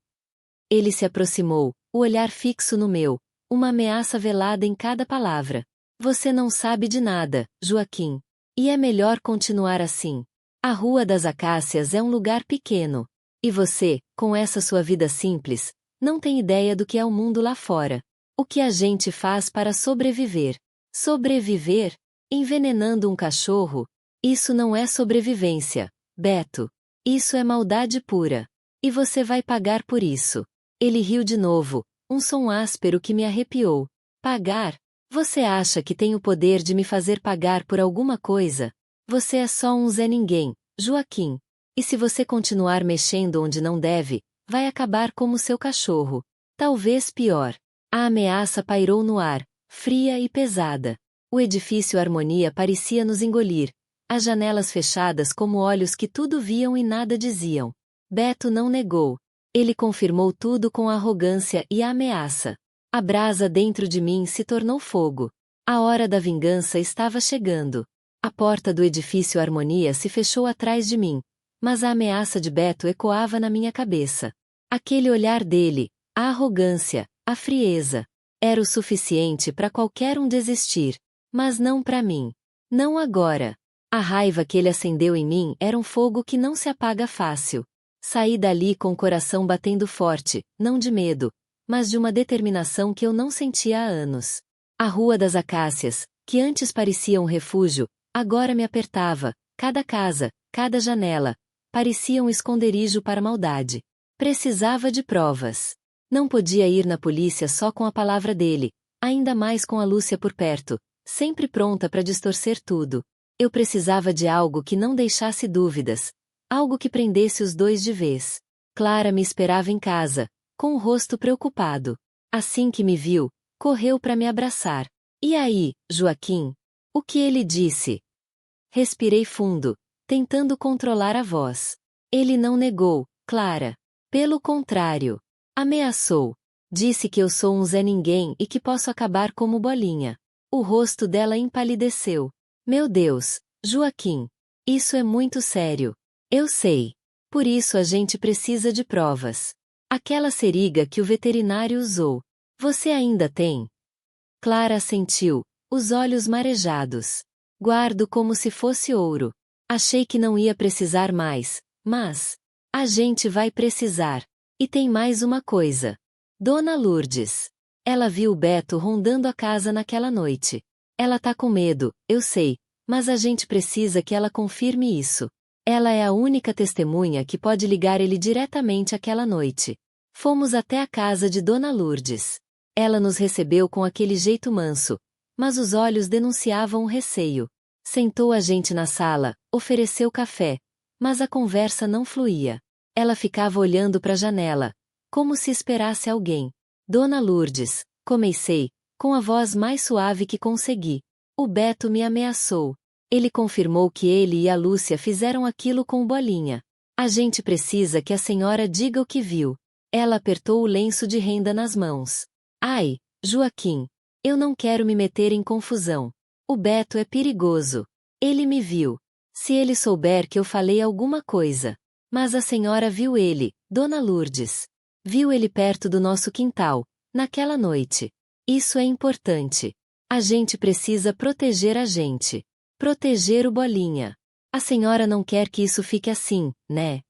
[SPEAKER 1] Ele se aproximou, o olhar fixo no meu, uma ameaça velada em cada palavra. Você não sabe de nada, Joaquim. E é melhor continuar assim. A Rua das Acácias é um lugar pequeno. E você, com essa sua vida simples, não tem ideia do que é o mundo lá fora. O que a gente faz para sobreviver? Sobreviver? Envenenando um cachorro? Isso não é sobrevivência, Beto. Isso é maldade pura. E você vai pagar por isso. Ele riu de novo, um som áspero que me arrepiou. Pagar? Você acha que tem o poder de me fazer pagar por alguma coisa? Você é só um Zé Ninguém, Joaquim. E se você continuar mexendo onde não deve, vai acabar como seu cachorro. Talvez pior. A ameaça pairou no ar, fria e pesada. O edifício Harmonia parecia nos engolir, as janelas fechadas como olhos que tudo viam e nada diziam. Beto não negou. Ele confirmou tudo com a arrogância e a ameaça. A brasa dentro de mim se tornou fogo. A hora da vingança estava chegando. A porta do edifício Harmonia se fechou atrás de mim, mas a ameaça de Beto ecoava na minha cabeça. Aquele olhar dele, a arrogância, a frieza, era o suficiente para qualquer um desistir, mas não para mim. Não agora. A raiva que ele acendeu em mim era um fogo que não se apaga fácil. Saí dali com o coração batendo forte, não de medo, mas de uma determinação que eu não sentia há anos. A Rua das Acácias, que antes parecia um refúgio, agora me apertava, cada casa, cada janela, parecia um esconderijo para a maldade. Precisava de provas. Não podia ir na polícia só com a palavra dele, ainda mais com a Lúcia por perto, sempre pronta para distorcer tudo. Eu precisava de algo que não deixasse dúvidas, algo que prendesse os dois de vez. Clara me esperava em casa, com o rosto preocupado. Assim que me viu, correu para me abraçar. E aí, Joaquim? O que ele disse? Respirei fundo, tentando controlar a voz. Ele não negou, Clara. Pelo contrário. Ameaçou. Disse que eu sou um Zé Ninguém e que posso acabar como Bolinha. O rosto dela empalideceu. Meu Deus, Joaquim. Isso é muito sério. Eu sei. Por isso a gente precisa de provas. Aquela seringa que o veterinário usou. Você ainda tem? Clara assentiu, os olhos marejados. Guardo como se fosse ouro. Achei que não ia precisar mais, mas a gente vai precisar. E tem mais uma coisa. Dona Lourdes. Ela viu o Beto rondando a casa naquela noite. Ela tá com medo, eu sei, mas a gente precisa que ela confirme isso. Ela é a única testemunha que pode ligar ele diretamente aquela noite. Fomos até a casa de Dona Lourdes. Ela nos recebeu com aquele jeito manso, mas os olhos denunciavam o receio. Sentou a gente na sala, ofereceu café, mas a conversa não fluía. Ela ficava olhando para a janela, como se esperasse alguém. Dona Lourdes, comecei, com a voz mais suave que consegui. O Beto me ameaçou. Ele confirmou que ele e a Lúcia fizeram aquilo com o Bolinha. A gente precisa que a senhora diga o que viu. Ela apertou o lenço de renda nas mãos. Ai, Joaquim. Eu não quero me meter em confusão. O Beto é perigoso. Ele me viu. Se ele souber que eu falei alguma coisa. Mas a senhora viu ele, Dona Lourdes. Viu ele perto do nosso quintal, naquela noite. Isso é importante. A gente precisa proteger a gente. Proteger o Bolinha. A senhora não quer que isso fique assim, né?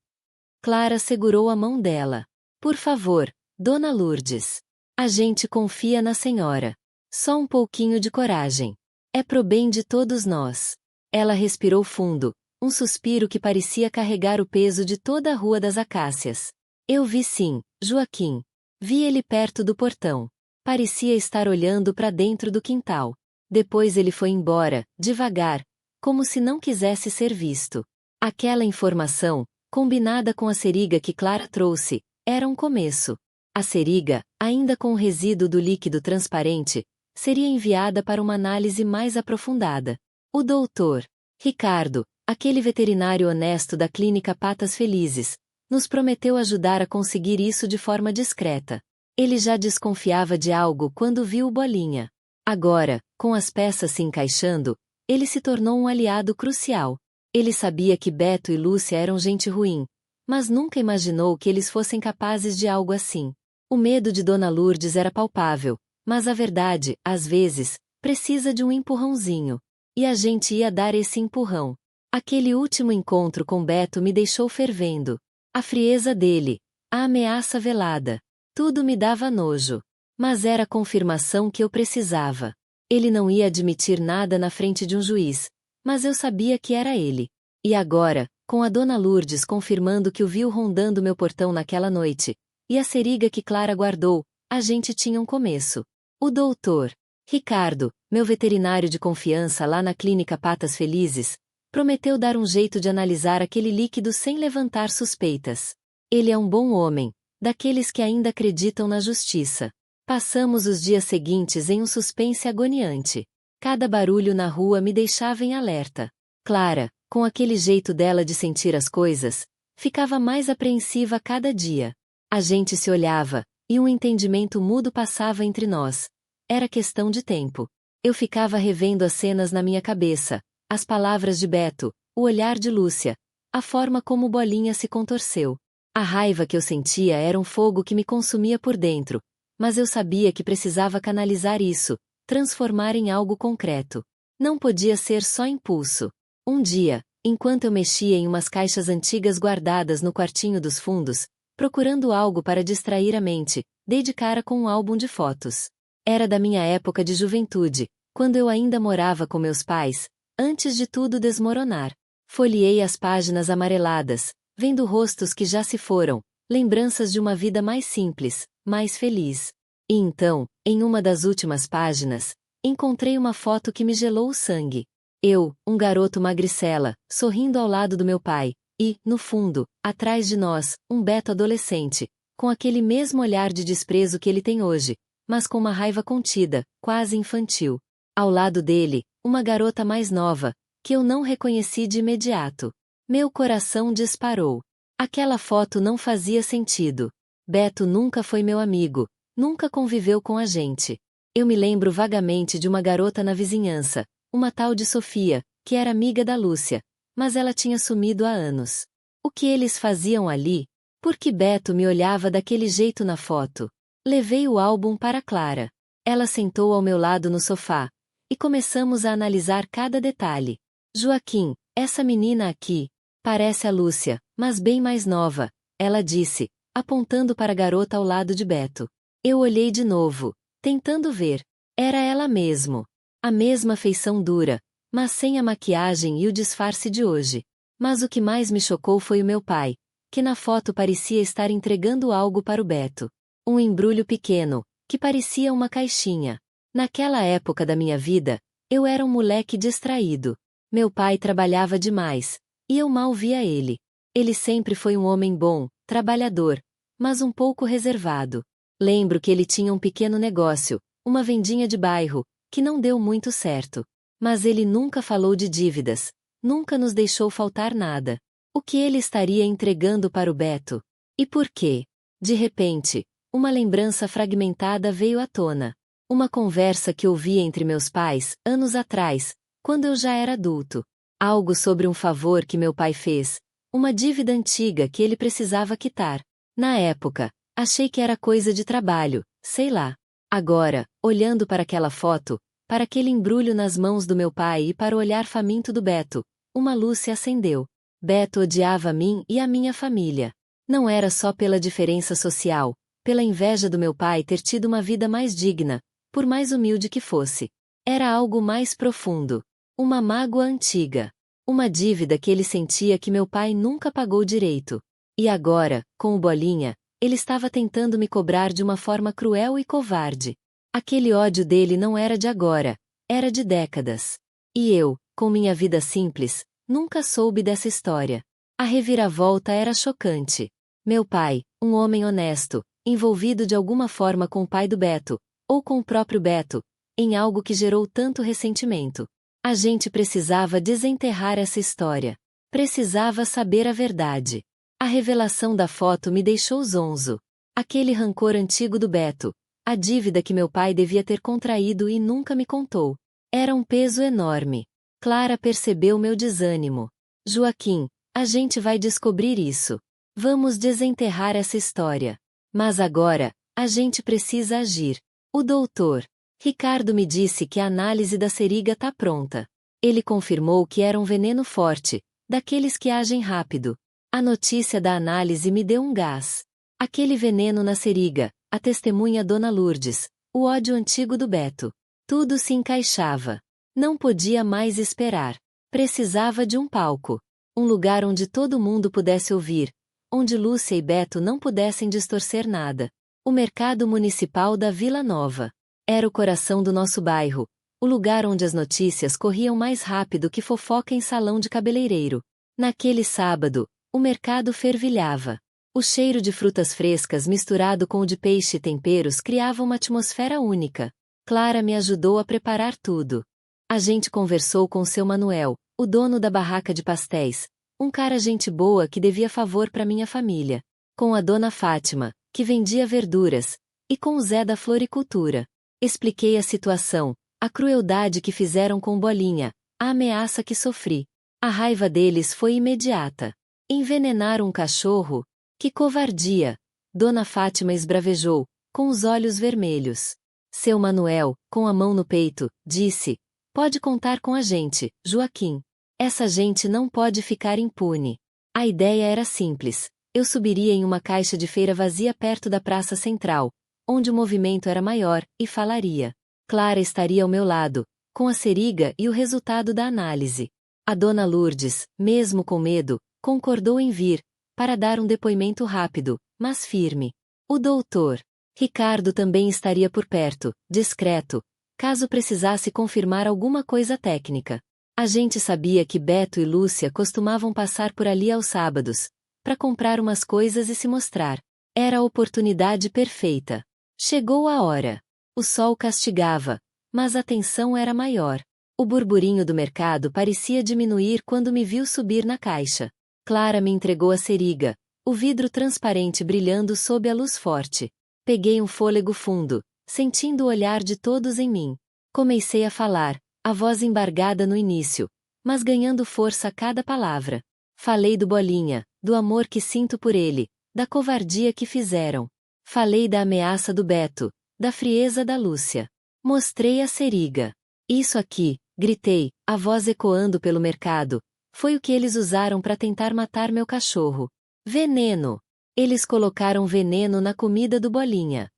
[SPEAKER 1] Clara segurou a mão dela. Por favor, Dona Lourdes. A gente confia na senhora. Só um pouquinho de coragem. É pro bem de todos nós. Ela respirou fundo, um suspiro que parecia carregar o peso de toda a Rua das Acácias. Eu vi sim, Joaquim. Vi ele perto do portão. Parecia estar olhando para dentro do quintal. Depois ele foi embora, devagar, como se não quisesse ser visto. Aquela informação, combinada com a seringa que Clara trouxe, era um começo. A seringa, ainda com o resíduo do líquido transparente, seria enviada para uma análise mais aprofundada. O doutor Ricardo, aquele veterinário honesto da clínica Patas Felizes, nos prometeu ajudar a conseguir isso de forma discreta. Ele já desconfiava de algo quando viu o Bolinha. Agora, com as peças se encaixando, ele se tornou um aliado crucial. Ele sabia que Beto e Lúcia eram gente ruim, mas nunca imaginou que eles fossem capazes de algo assim. O medo de Dona Lourdes era palpável, mas a verdade, às vezes, precisa de um empurrãozinho. E a gente ia dar esse empurrão. Aquele último encontro com Beto me deixou fervendo. A frieza dele, a ameaça velada. Tudo me dava nojo. Mas era a confirmação que eu precisava. Ele não ia admitir nada na frente de um juiz, mas eu sabia que era ele. E agora, com a Dona Lourdes confirmando que o viu rondando meu portão naquela noite, e a seringa que Clara guardou, a gente tinha um começo. O doutor Ricardo, meu veterinário de confiança lá na clínica Patas Felizes, prometeu dar um jeito de analisar aquele líquido sem levantar suspeitas. Ele é um bom homem, daqueles que ainda acreditam na justiça. Passamos os dias seguintes em um suspense agoniante. Cada barulho na rua me deixava em alerta. Clara, com aquele jeito dela de sentir as coisas, ficava mais apreensiva a cada dia. A gente se olhava, e um entendimento mudo passava entre nós. Era questão de tempo. Eu ficava revendo as cenas na minha cabeça, as palavras de Beto, o olhar de Lúcia, a forma como Bolinha se contorceu. A raiva que eu sentia era um fogo que me consumia por dentro, mas eu sabia que precisava canalizar isso, transformar em algo concreto. Não podia ser só impulso. Um dia, enquanto eu mexia em umas caixas antigas guardadas no quartinho dos fundos, procurando algo para distrair a mente, dei de cara com um álbum de fotos. Era da minha época de juventude, quando eu ainda morava com meus pais, antes de tudo desmoronar. Folheei as páginas amareladas, vendo rostos que já se foram, lembranças de uma vida mais simples, mais feliz. E então, em uma das últimas páginas, encontrei uma foto que me gelou o sangue. Eu, um garoto magricela, sorrindo ao lado do meu pai, e, no fundo, atrás de nós, um Beto adolescente, com aquele mesmo olhar de desprezo que ele tem hoje, mas com uma raiva contida, quase infantil. Ao lado dele, uma garota mais nova, que eu não reconheci de imediato. Meu coração disparou. Aquela foto não fazia sentido. Beto nunca foi meu amigo, nunca conviveu com a gente. Eu me lembro vagamente de uma garota na vizinhança, uma tal de Sofia, que era amiga da Lúcia, mas ela tinha sumido há anos. O que eles faziam ali? Por que Beto me olhava daquele jeito na foto? Levei o álbum para Clara. Ela sentou ao meu lado no sofá, e começamos a analisar cada detalhe. Joaquim, essa menina aqui, parece a Lúcia, mas bem mais nova, ela disse, apontando para a garota ao lado de Beto. Eu olhei de novo, tentando ver. Era ela mesmo. A mesma feição dura, mas sem a maquiagem e o disfarce de hoje. Mas o que mais me chocou foi o meu pai, que na foto parecia estar entregando algo para o Beto. Um embrulho pequeno, que parecia uma caixinha. Naquela época da minha vida, eu era um moleque distraído. Meu pai trabalhava demais, e eu mal via ele. Ele sempre foi um homem bom, trabalhador, mas um pouco reservado. Lembro que ele tinha um pequeno negócio, uma vendinha de bairro, que não deu muito certo. Mas ele nunca falou de dívidas, nunca nos deixou faltar nada. O que ele estaria entregando para o Beto? E por quê? De repente, uma lembrança fragmentada veio à tona. Uma conversa que ouvi entre meus pais, anos atrás, quando eu já era adulto. Algo sobre um favor que meu pai fez, uma dívida antiga que ele precisava quitar. Na época, achei que era coisa de trabalho, sei lá. Agora, olhando para aquela foto, para aquele embrulho nas mãos do meu pai e para o olhar faminto do Beto, uma luz se acendeu. Beto odiava a mim e a minha família. Não era só pela diferença social, pela inveja do meu pai ter tido uma vida mais digna, por mais humilde que fosse. Era algo mais profundo. Uma mágoa antiga. Uma dívida que ele sentia que meu pai nunca pagou direito. E agora, com o Bolinha, ele estava tentando me cobrar de uma forma cruel e covarde. Aquele ódio dele não era de agora, era de décadas. E eu, com minha vida simples, nunca soube dessa história. A reviravolta era chocante. Meu pai, um homem honesto, envolvido de alguma forma com o pai do Beto, ou com o próprio Beto, em algo que gerou tanto ressentimento. A gente precisava desenterrar essa história. Precisava saber a verdade. A revelação da foto me deixou zonzo. Aquele rancor antigo do Beto, a dívida que meu pai devia ter contraído e nunca me contou. Era um peso enorme. Clara percebeu meu desânimo. Joaquim, a gente vai descobrir isso. Vamos desenterrar essa história. Mas agora, a gente precisa agir. O doutor Ricardo me disse que a análise da seringa tá pronta. Ele confirmou que era um veneno forte, daqueles que agem rápido. A notícia da análise me deu um gás. Aquele veneno na seringa, a testemunha Dona Lourdes, o ódio antigo do Beto. Tudo se encaixava. Não podia mais esperar. Precisava de um palco. Um lugar onde todo mundo pudesse ouvir, onde Lúcia e Beto não pudessem distorcer nada. O mercado municipal da Vila Nova. Era o coração do nosso bairro, o lugar onde as notícias corriam mais rápido que fofoca em salão de cabeleireiro. Naquele sábado, o mercado fervilhava. O cheiro de frutas frescas misturado com o de peixe e temperos criava uma atmosfera única. Clara me ajudou a preparar tudo. A gente conversou com seu Manuel, o dono da barraca de pastéis, um cara gente boa que devia favor para minha família. Com a dona Fátima, que vendia verduras, e com o Zé da floricultura. Expliquei a situação, a crueldade que fizeram com Bolinha, a ameaça que sofri. A raiva deles foi imediata. Envenenar um cachorro? Que covardia! Dona Fátima esbravejou, com os olhos vermelhos. Seu Manuel, com a mão no peito, disse: pode contar com a gente, Joaquim. Essa gente não pode ficar impune. A ideia era simples. Eu subiria em uma caixa de feira vazia perto da Praça Central, onde o movimento era maior, e falaria. Clara estaria ao meu lado, com a seringa e o resultado da análise. A Dona Lourdes, mesmo com medo, concordou em vir, para dar um depoimento rápido, mas firme. O doutor Ricardo também estaria por perto, discreto, caso precisasse confirmar alguma coisa técnica. A gente sabia que Beto e Lúcia costumavam passar por ali aos sábados, para comprar umas coisas e se mostrar. Era a oportunidade perfeita. Chegou a hora. O sol castigava, mas a tensão era maior. O burburinho do mercado parecia diminuir quando me viu subir na caixa. Clara me entregou a seringa, o vidro transparente brilhando sob a luz forte. Peguei um fôlego fundo, sentindo o olhar de todos em mim. Comecei a falar, a voz embargada no início, mas ganhando força a cada palavra. Falei do Bolinha, do amor que sinto por ele, da covardia que fizeram. Falei da ameaça do Beto, da frieza da Lúcia. Mostrei a seringa. Isso aqui, gritei, a voz ecoando pelo mercado, foi o que eles usaram para tentar matar meu cachorro. Veneno! Eles colocaram veneno na comida do Bolinha.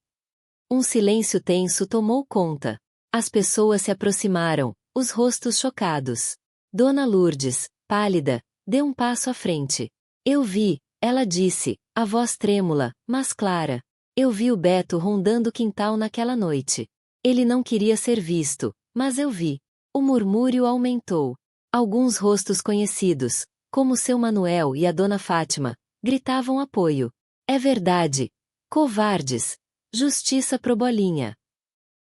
[SPEAKER 1] Um silêncio tenso tomou conta. As pessoas se aproximaram, os rostos chocados. Dona Lourdes, pálida, deu um passo à frente. Eu vi, ela disse, a voz trêmula, mas clara. Eu vi o Beto rondando o quintal naquela noite. Ele não queria ser visto, mas eu vi. O murmúrio aumentou. Alguns rostos conhecidos, como seu Manuel e a Dona Fátima, gritavam apoio. É verdade. Covardes. Justiça pro Bolinha.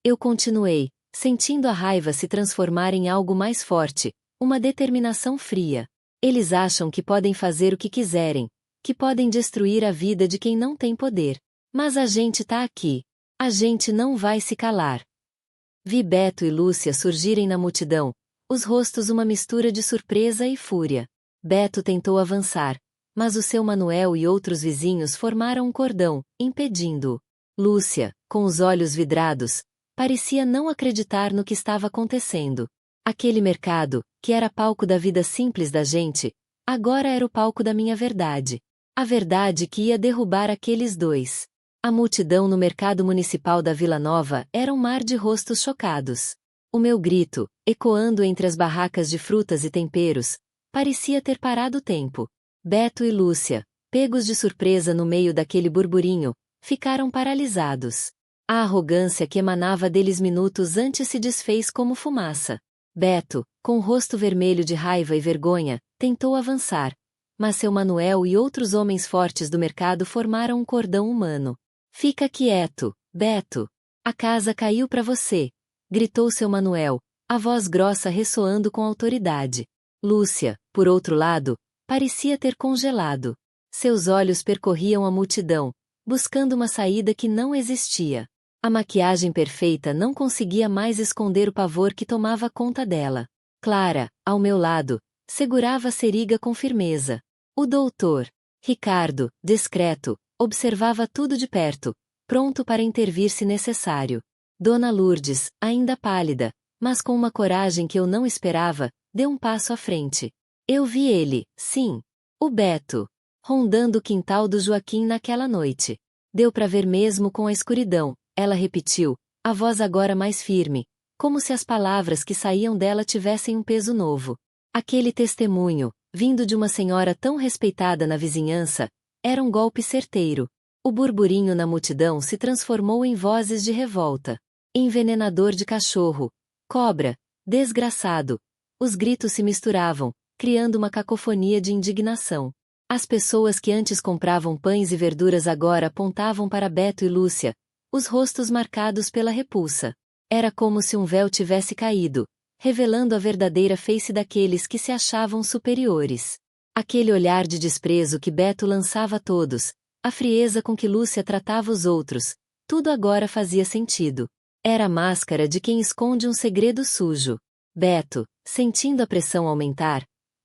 [SPEAKER 1] Eu continuei, sentindo a raiva se transformar em algo mais forte, uma determinação fria. Eles acham que podem fazer o que quiserem, que podem destruir a vida de quem não tem poder. Mas a gente tá aqui. A gente não vai se calar. Vi Beto e Lúcia surgirem na multidão, os rostos uma mistura de surpresa e fúria. Beto tentou avançar, mas o seu Manuel e outros vizinhos formaram um cordão, impedindo-o. Lúcia, com os olhos vidrados, parecia não acreditar no que estava acontecendo. Aquele mercado, que era palco da vida simples da gente, agora era o palco da minha verdade. A verdade que ia derrubar aqueles dois. A multidão no mercado municipal da Vila Nova era um mar de rostos chocados. O meu grito, ecoando entre as barracas de frutas e temperos, parecia ter parado o tempo. Beto e Lúcia, pegos de surpresa no meio daquele burburinho, ficaram paralisados. A arrogância que emanava deles minutos antes se desfez como fumaça. Beto, com o rosto vermelho de raiva e vergonha, tentou avançar, mas seu Manuel e outros homens fortes do mercado formaram um cordão humano. Fica quieto, Beto. A casa caiu para você, gritou seu Manuel, a voz grossa ressoando com autoridade. Lúcia, por outro lado, parecia ter congelado. Seus olhos percorriam a multidão, buscando uma saída que não existia. A maquiagem perfeita não conseguia mais esconder o pavor que tomava conta dela. Clara, ao meu lado, segurava a seringa com firmeza. O doutor, Ricardo, discreto, observava tudo de perto, pronto para intervir se necessário. Dona Lourdes, ainda pálida, mas com uma coragem que eu não esperava, deu um passo à frente. Eu vi ele, sim. O Beto. Rondando o quintal do Joaquim naquela noite. Deu para ver mesmo com a escuridão, ela repetiu, a voz agora mais firme, como se as palavras que saíam dela tivessem um peso novo. Aquele testemunho, vindo de uma senhora tão respeitada na vizinhança, era um golpe certeiro. O burburinho na multidão se transformou em vozes de revolta. Envenenador de cachorro. Cobra. Desgraçado. Os gritos se misturavam, criando uma cacofonia de indignação. As pessoas que antes compravam pães e verduras agora apontavam para Beto e Lúcia, os rostos marcados pela repulsa. Era como se um véu tivesse caído, revelando a verdadeira face daqueles que se achavam superiores. Aquele olhar de desprezo que Beto lançava a todos, a frieza com que Lúcia tratava os outros, tudo agora fazia sentido. Era a máscara de quem esconde um segredo sujo. Beto, sentindo a pressão aumentar,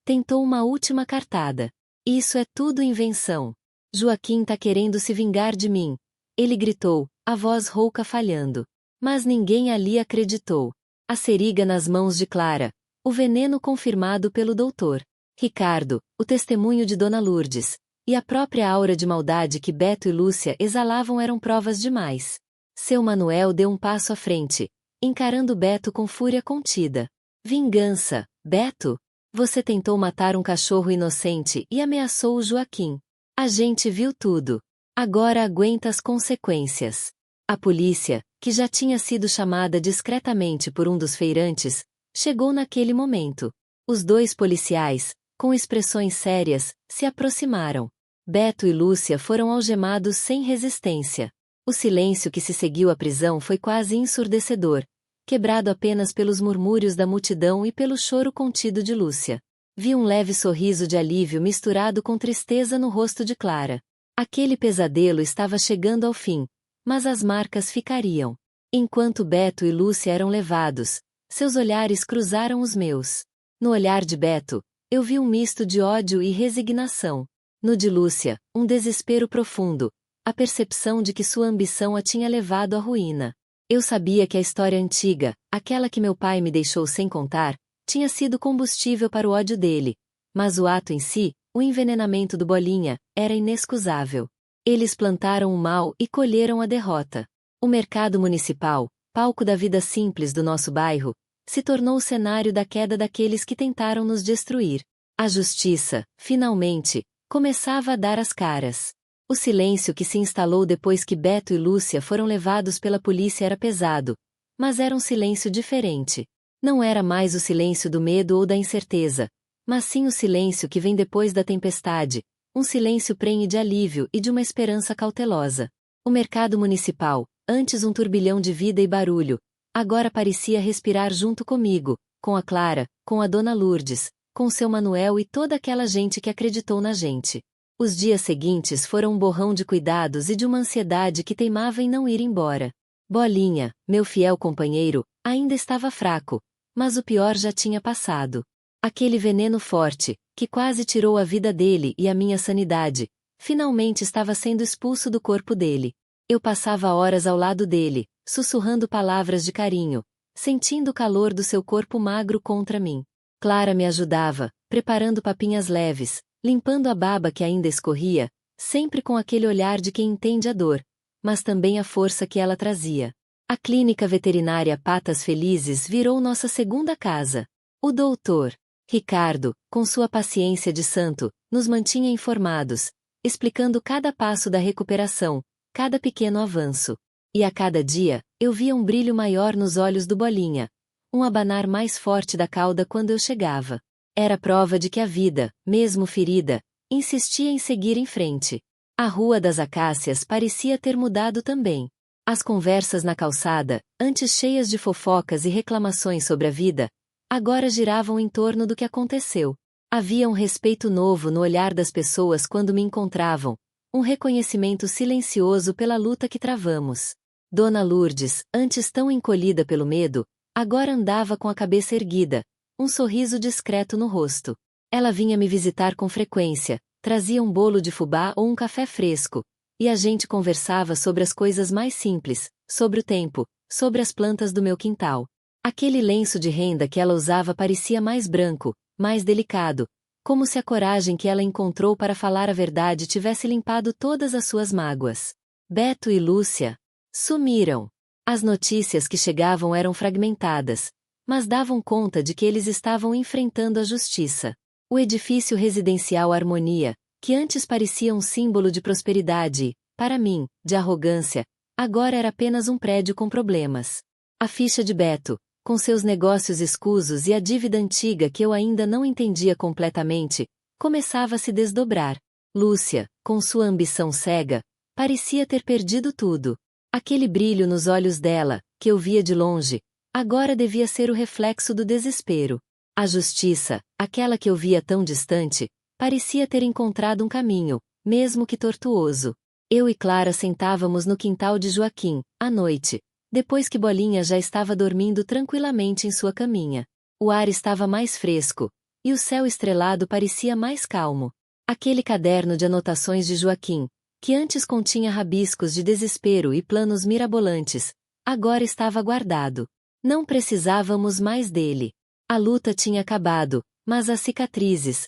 [SPEAKER 1] tentou uma última cartada. Isso é tudo invenção. Joaquim tá querendo se vingar de mim. Ele gritou, a voz rouca falhando. Mas ninguém ali acreditou. A seringa nas mãos de Clara. O veneno confirmado pelo doutor. Ricardo, o testemunho de Dona Lourdes. E a própria aura de maldade que Beto e Lúcia exalavam eram provas demais. Seu Manuel deu um passo à frente, encarando Beto com fúria contida. Vingança, Beto? Você tentou matar um cachorro inocente e ameaçou o Joaquim. A gente viu tudo. Agora aguenta as consequências. A polícia, que já tinha sido chamada discretamente por um dos feirantes, chegou naquele momento. Os dois policiais, com expressões sérias, se aproximaram. Beto e Lúcia foram algemados sem resistência. O silêncio que se seguiu à prisão foi quase ensurdecedor, quebrado apenas pelos murmúrios da multidão e pelo choro contido de Lúcia. Vi um leve sorriso de alívio misturado com tristeza no rosto de Clara. Aquele pesadelo estava chegando ao fim, mas as marcas ficariam. Enquanto Beto e Lúcia eram levados, seus olhares cruzaram os meus. No olhar de Beto, eu vi um misto de ódio e resignação. No de Lúcia, um desespero profundo, a percepção de que sua ambição a tinha levado à ruína. Eu sabia que a história antiga, aquela que meu pai me deixou sem contar, tinha sido combustível para o ódio dele, mas o ato em si, o envenenamento do Bolinha, era inexcusável. Eles plantaram o mal e colheram a derrota. O mercado municipal, palco da vida simples do nosso bairro, se tornou o cenário da queda daqueles que tentaram nos destruir. A justiça, finalmente, começava a dar as caras. O silêncio que se instalou depois que Beto e Lúcia foram levados pela polícia era pesado, mas era um silêncio diferente. Não era mais o silêncio do medo ou da incerteza, mas sim o silêncio que vem depois da tempestade, um silêncio prenhe de alívio e de uma esperança cautelosa. O mercado municipal, antes um turbilhão de vida e barulho, agora parecia respirar junto comigo, com a Clara, com a Dona Lourdes, com seu Manuel e toda aquela gente que acreditou na gente. Os dias seguintes foram um borrão de cuidados e de uma ansiedade que teimava em não ir embora. Bolinha, meu fiel companheiro, ainda estava fraco, mas o pior já tinha passado. Aquele veneno forte, que quase tirou a vida dele e a minha sanidade, finalmente estava sendo expulso do corpo dele. Eu passava horas ao lado dele, sussurrando palavras de carinho, sentindo o calor do seu corpo magro contra mim. Clara me ajudava, preparando papinhas leves, limpando a baba que ainda escorria, sempre com aquele olhar de quem entende a dor, mas também a força que ela trazia. A clínica veterinária Patas Felizes virou nossa segunda casa. O doutor Ricardo, com sua paciência de santo, nos mantinha informados, explicando cada passo da recuperação, cada pequeno avanço. E a cada dia, eu via um brilho maior nos olhos do Bolinha, um abanar mais forte da cauda quando eu chegava. Era prova de que a vida, mesmo ferida, insistia em seguir em frente. A Rua das Acácias parecia ter mudado também. As conversas na calçada, antes cheias de fofocas e reclamações sobre a vida, agora giravam em torno do que aconteceu. Havia um respeito novo no olhar das pessoas quando me encontravam, um reconhecimento silencioso pela luta que travamos. Dona Lourdes, antes tão encolhida pelo medo, agora andava com a cabeça erguida, um sorriso discreto no rosto. Ela vinha me visitar com frequência, trazia um bolo de fubá ou um café fresco, e a gente conversava sobre as coisas mais simples, sobre o tempo, sobre as plantas do meu quintal. Aquele lenço de renda que ela usava parecia mais branco, mais delicado, como se a coragem que ela encontrou para falar a verdade tivesse limpado todas as suas mágoas. Beto e Lúcia sumiram. As notícias que chegavam eram fragmentadas, mas davam conta de que eles estavam enfrentando a justiça. O edifício residencial Harmonia, que antes parecia um símbolo de prosperidade e, para mim, de arrogância, agora era apenas um prédio com problemas. A ficha de Beto, com seus negócios escusos e a dívida antiga que eu ainda não entendia completamente, começava a se desdobrar. Lúcia, com sua ambição cega, parecia ter perdido tudo. Aquele brilho nos olhos dela, que eu via de longe, agora devia ser o reflexo do desespero. A justiça, aquela que eu via tão distante, parecia ter encontrado um caminho, mesmo que tortuoso. Eu e Clara sentávamos no quintal de Joaquim, à noite, depois que Bolinha já estava dormindo tranquilamente em sua caminha. O ar estava mais fresco, e o céu estrelado parecia mais calmo. Aquele caderno de anotações de Joaquim, que antes continha rabiscos de desespero e planos mirabolantes, agora estava guardado. Não precisávamos mais dele. A luta tinha acabado, mas as cicatrizes,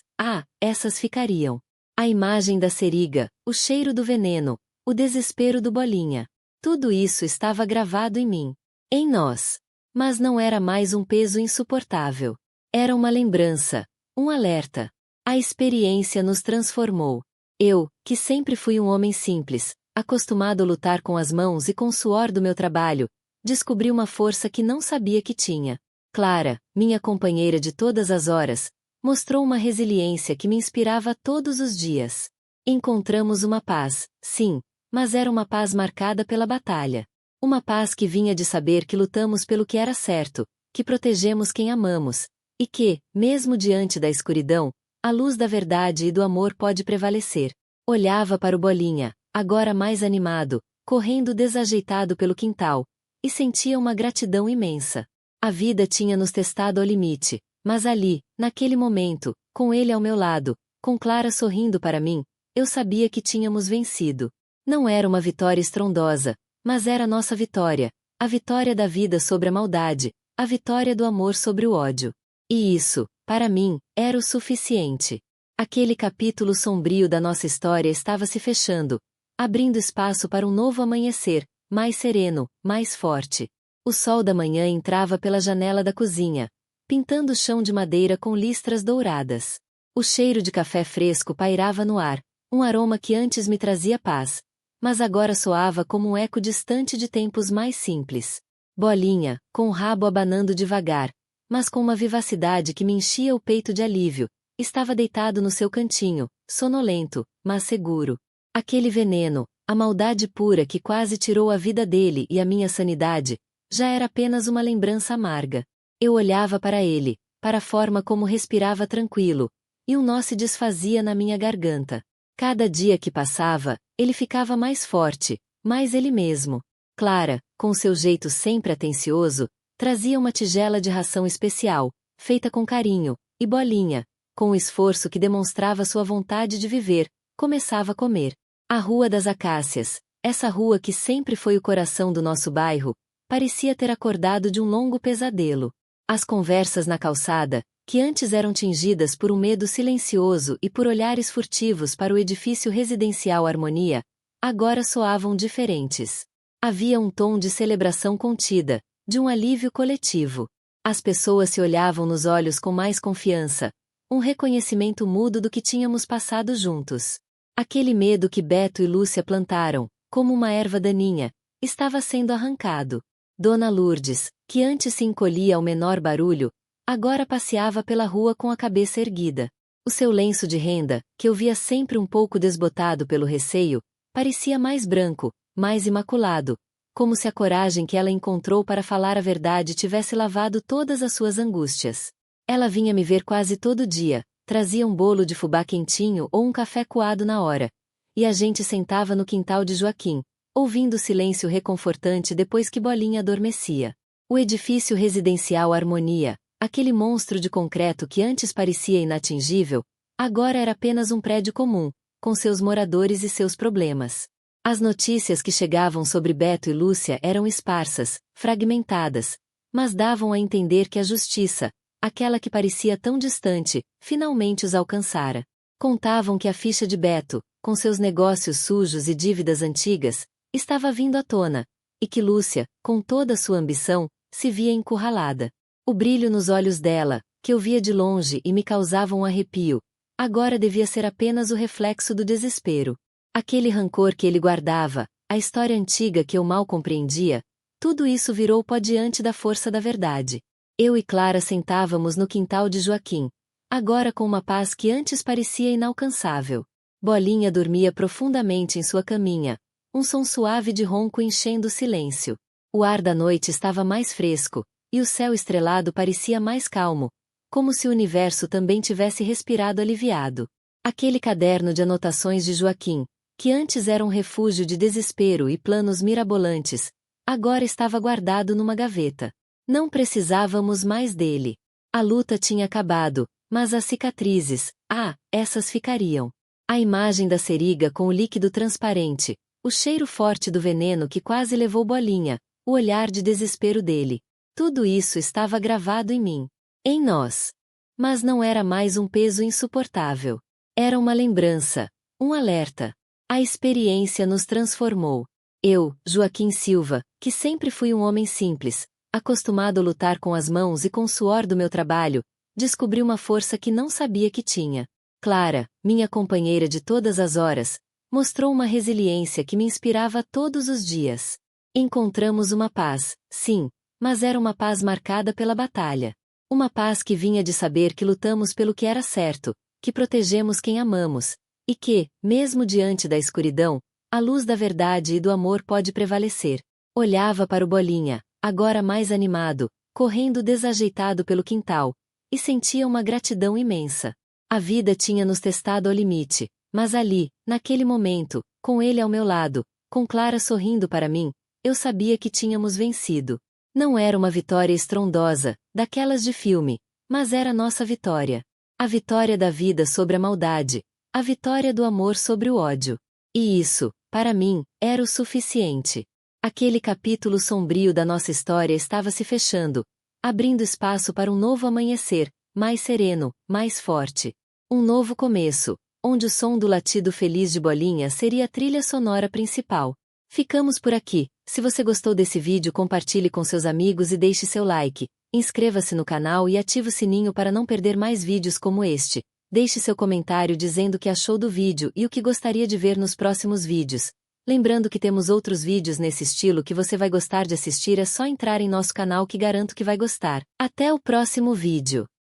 [SPEAKER 1] essas ficariam. A imagem da seriga, o cheiro do veneno, o desespero do Bolinha. Tudo isso estava gravado em mim. Em nós. Mas não era mais um peso insuportável. Era uma lembrança, um alerta. A experiência nos transformou. Eu, que sempre fui um homem simples, acostumado a lutar com as mãos e com o suor do meu trabalho, descobri uma força que não sabia que tinha. Clara, minha companheira de todas as horas, mostrou uma resiliência que me inspirava todos os dias. Encontramos uma paz, sim, mas era uma paz marcada pela batalha. Uma paz que vinha de saber que lutamos pelo que era certo, que protegemos quem amamos, e que, mesmo diante da escuridão, a luz da verdade e do amor pode prevalecer. Olhava para o Bolinha, agora mais animado, correndo desajeitado pelo quintal, e sentia uma gratidão imensa. A vida tinha nos testado ao limite, mas ali, naquele momento, com ele ao meu lado, com Clara sorrindo para mim, eu sabia que tínhamos vencido. Não era uma vitória estrondosa, mas era nossa vitória, a vitória da vida sobre a maldade, a vitória do amor sobre o ódio. E isso, para mim, era o suficiente. Aquele capítulo sombrio da nossa história estava se fechando, abrindo espaço para um novo amanhecer, mais sereno, mais forte. O sol da manhã entrava pela janela da cozinha, pintando o chão de madeira com listras douradas. O cheiro de café fresco pairava no ar, um aroma que antes me trazia paz, mas agora soava como um eco distante de tempos mais simples. Bolinha, com o rabo abanando devagar, mas com uma vivacidade que me enchia o peito de alívio, estava deitado no seu cantinho, sonolento, mas seguro. Aquele veneno, a maldade pura que quase tirou a vida dele e a minha sanidade, já era apenas uma lembrança amarga. Eu olhava para ele, para a forma como respirava tranquilo, e um nó se desfazia na minha garganta. Cada dia que passava, ele ficava mais forte, mais ele mesmo. Clara, com seu jeito sempre atencioso, trazia uma tigela de ração especial, feita com carinho, e Bolinha, com o esforço que demonstrava sua vontade de viver, começava a comer. A Rua das Acácias, essa rua que sempre foi o coração do nosso bairro, parecia ter acordado de um longo pesadelo. As conversas na calçada, que antes eram tingidas por um medo silencioso e por olhares furtivos para o edifício residencial Harmonia, agora soavam diferentes. Havia um tom de celebração contida, de um alívio coletivo. As pessoas se olhavam nos olhos com mais confiança, um reconhecimento mudo do que tínhamos passado juntos. Aquele medo que Beto e Lúcia plantaram, como uma erva daninha, estava sendo arrancado. Dona Lourdes, que antes se encolhia ao menor barulho, agora passeava pela rua com a cabeça erguida. O seu lenço de renda, que eu via sempre um pouco desbotado pelo receio, parecia mais branco, mais imaculado, como se a coragem que ela encontrou para falar a verdade tivesse lavado todas as suas angústias. Ela vinha me ver quase todo dia, trazia um bolo de fubá quentinho ou um café coado na hora, e a gente sentava no quintal de Joaquim, ouvindo o silêncio reconfortante depois que Bolinha adormecia. O edifício residencial Harmonia, aquele monstro de concreto que antes parecia inatingível, agora era apenas um prédio comum, com seus moradores e seus problemas. As notícias que chegavam sobre Beto e Lúcia eram esparsas, fragmentadas, mas davam a entender que a justiça, aquela que parecia tão distante, finalmente os alcançara. Contavam que a ficha de Beto, com seus negócios sujos e dívidas antigas, estava vindo à tona, e que Lúcia, com toda a sua ambição, se via encurralada. O brilho nos olhos dela, que eu via de longe e me causava um arrepio, agora devia ser apenas o reflexo do desespero. Aquele rancor que ele guardava, a história antiga que eu mal compreendia, tudo isso virou pó diante da força da verdade. Eu e Clara sentávamos no quintal de Joaquim, agora com uma paz que antes parecia inalcançável. Bolinha dormia profundamente em sua caminha, um som suave de ronco enchendo o silêncio. O ar da noite estava mais fresco, e o céu estrelado parecia mais calmo, como se o universo também tivesse respirado aliviado. Aquele caderno de anotações de Joaquim, que antes era um refúgio de desespero e planos mirabolantes, agora estava guardado numa gaveta. Não precisávamos mais dele. A luta tinha acabado, mas as cicatrizes, essas ficariam. A imagem da seriga com o líquido transparente, o cheiro forte do veneno que quase levou Bolinha, o olhar de desespero dele. Tudo isso estava gravado em mim. Em nós. Mas não era mais um peso insuportável. Era uma lembrança, um alerta. A experiência nos transformou. Eu, Joaquim Silva, que sempre fui um homem simples, acostumado a lutar com as mãos e com o suor do meu trabalho, descobri uma força que não sabia que tinha. Clara, minha companheira de todas as horas, mostrou uma resiliência que me inspirava todos os dias. Encontramos uma paz, sim, mas era uma paz marcada pela batalha. Uma paz que vinha de saber que lutamos pelo que era certo, que protegemos quem amamos, e que, mesmo diante da escuridão, a luz da verdade e do amor pode prevalecer. Olhava para o Bolinha, agora mais animado, correndo desajeitado pelo quintal, e sentia uma gratidão imensa. A vida tinha nos testado ao limite, Mas ali, naquele momento, com ele ao meu lado, com Clara sorrindo para mim, eu sabia que tínhamos vencido. Não era uma vitória estrondosa, daquelas de filme, mas era nossa vitória. A vitória da vida sobre a maldade, a vitória do amor sobre o ódio. E isso, para mim, era o suficiente. Aquele capítulo sombrio da nossa história estava se fechando, abrindo espaço para um novo amanhecer, mais sereno, mais forte. Um novo começo, onde o som do latido feliz de Bolinha seria a trilha sonora principal. Ficamos por aqui. Se você gostou desse vídeo, compartilhe com seus amigos e deixe seu like. Inscreva-se no canal e ative o sininho para não perder mais vídeos como este. Deixe seu comentário dizendo o que achou do vídeo e o que gostaria de ver nos próximos vídeos. Lembrando que temos outros vídeos nesse estilo que você vai gostar de assistir, é só entrar em nosso canal que garanto que vai gostar. Até o próximo vídeo.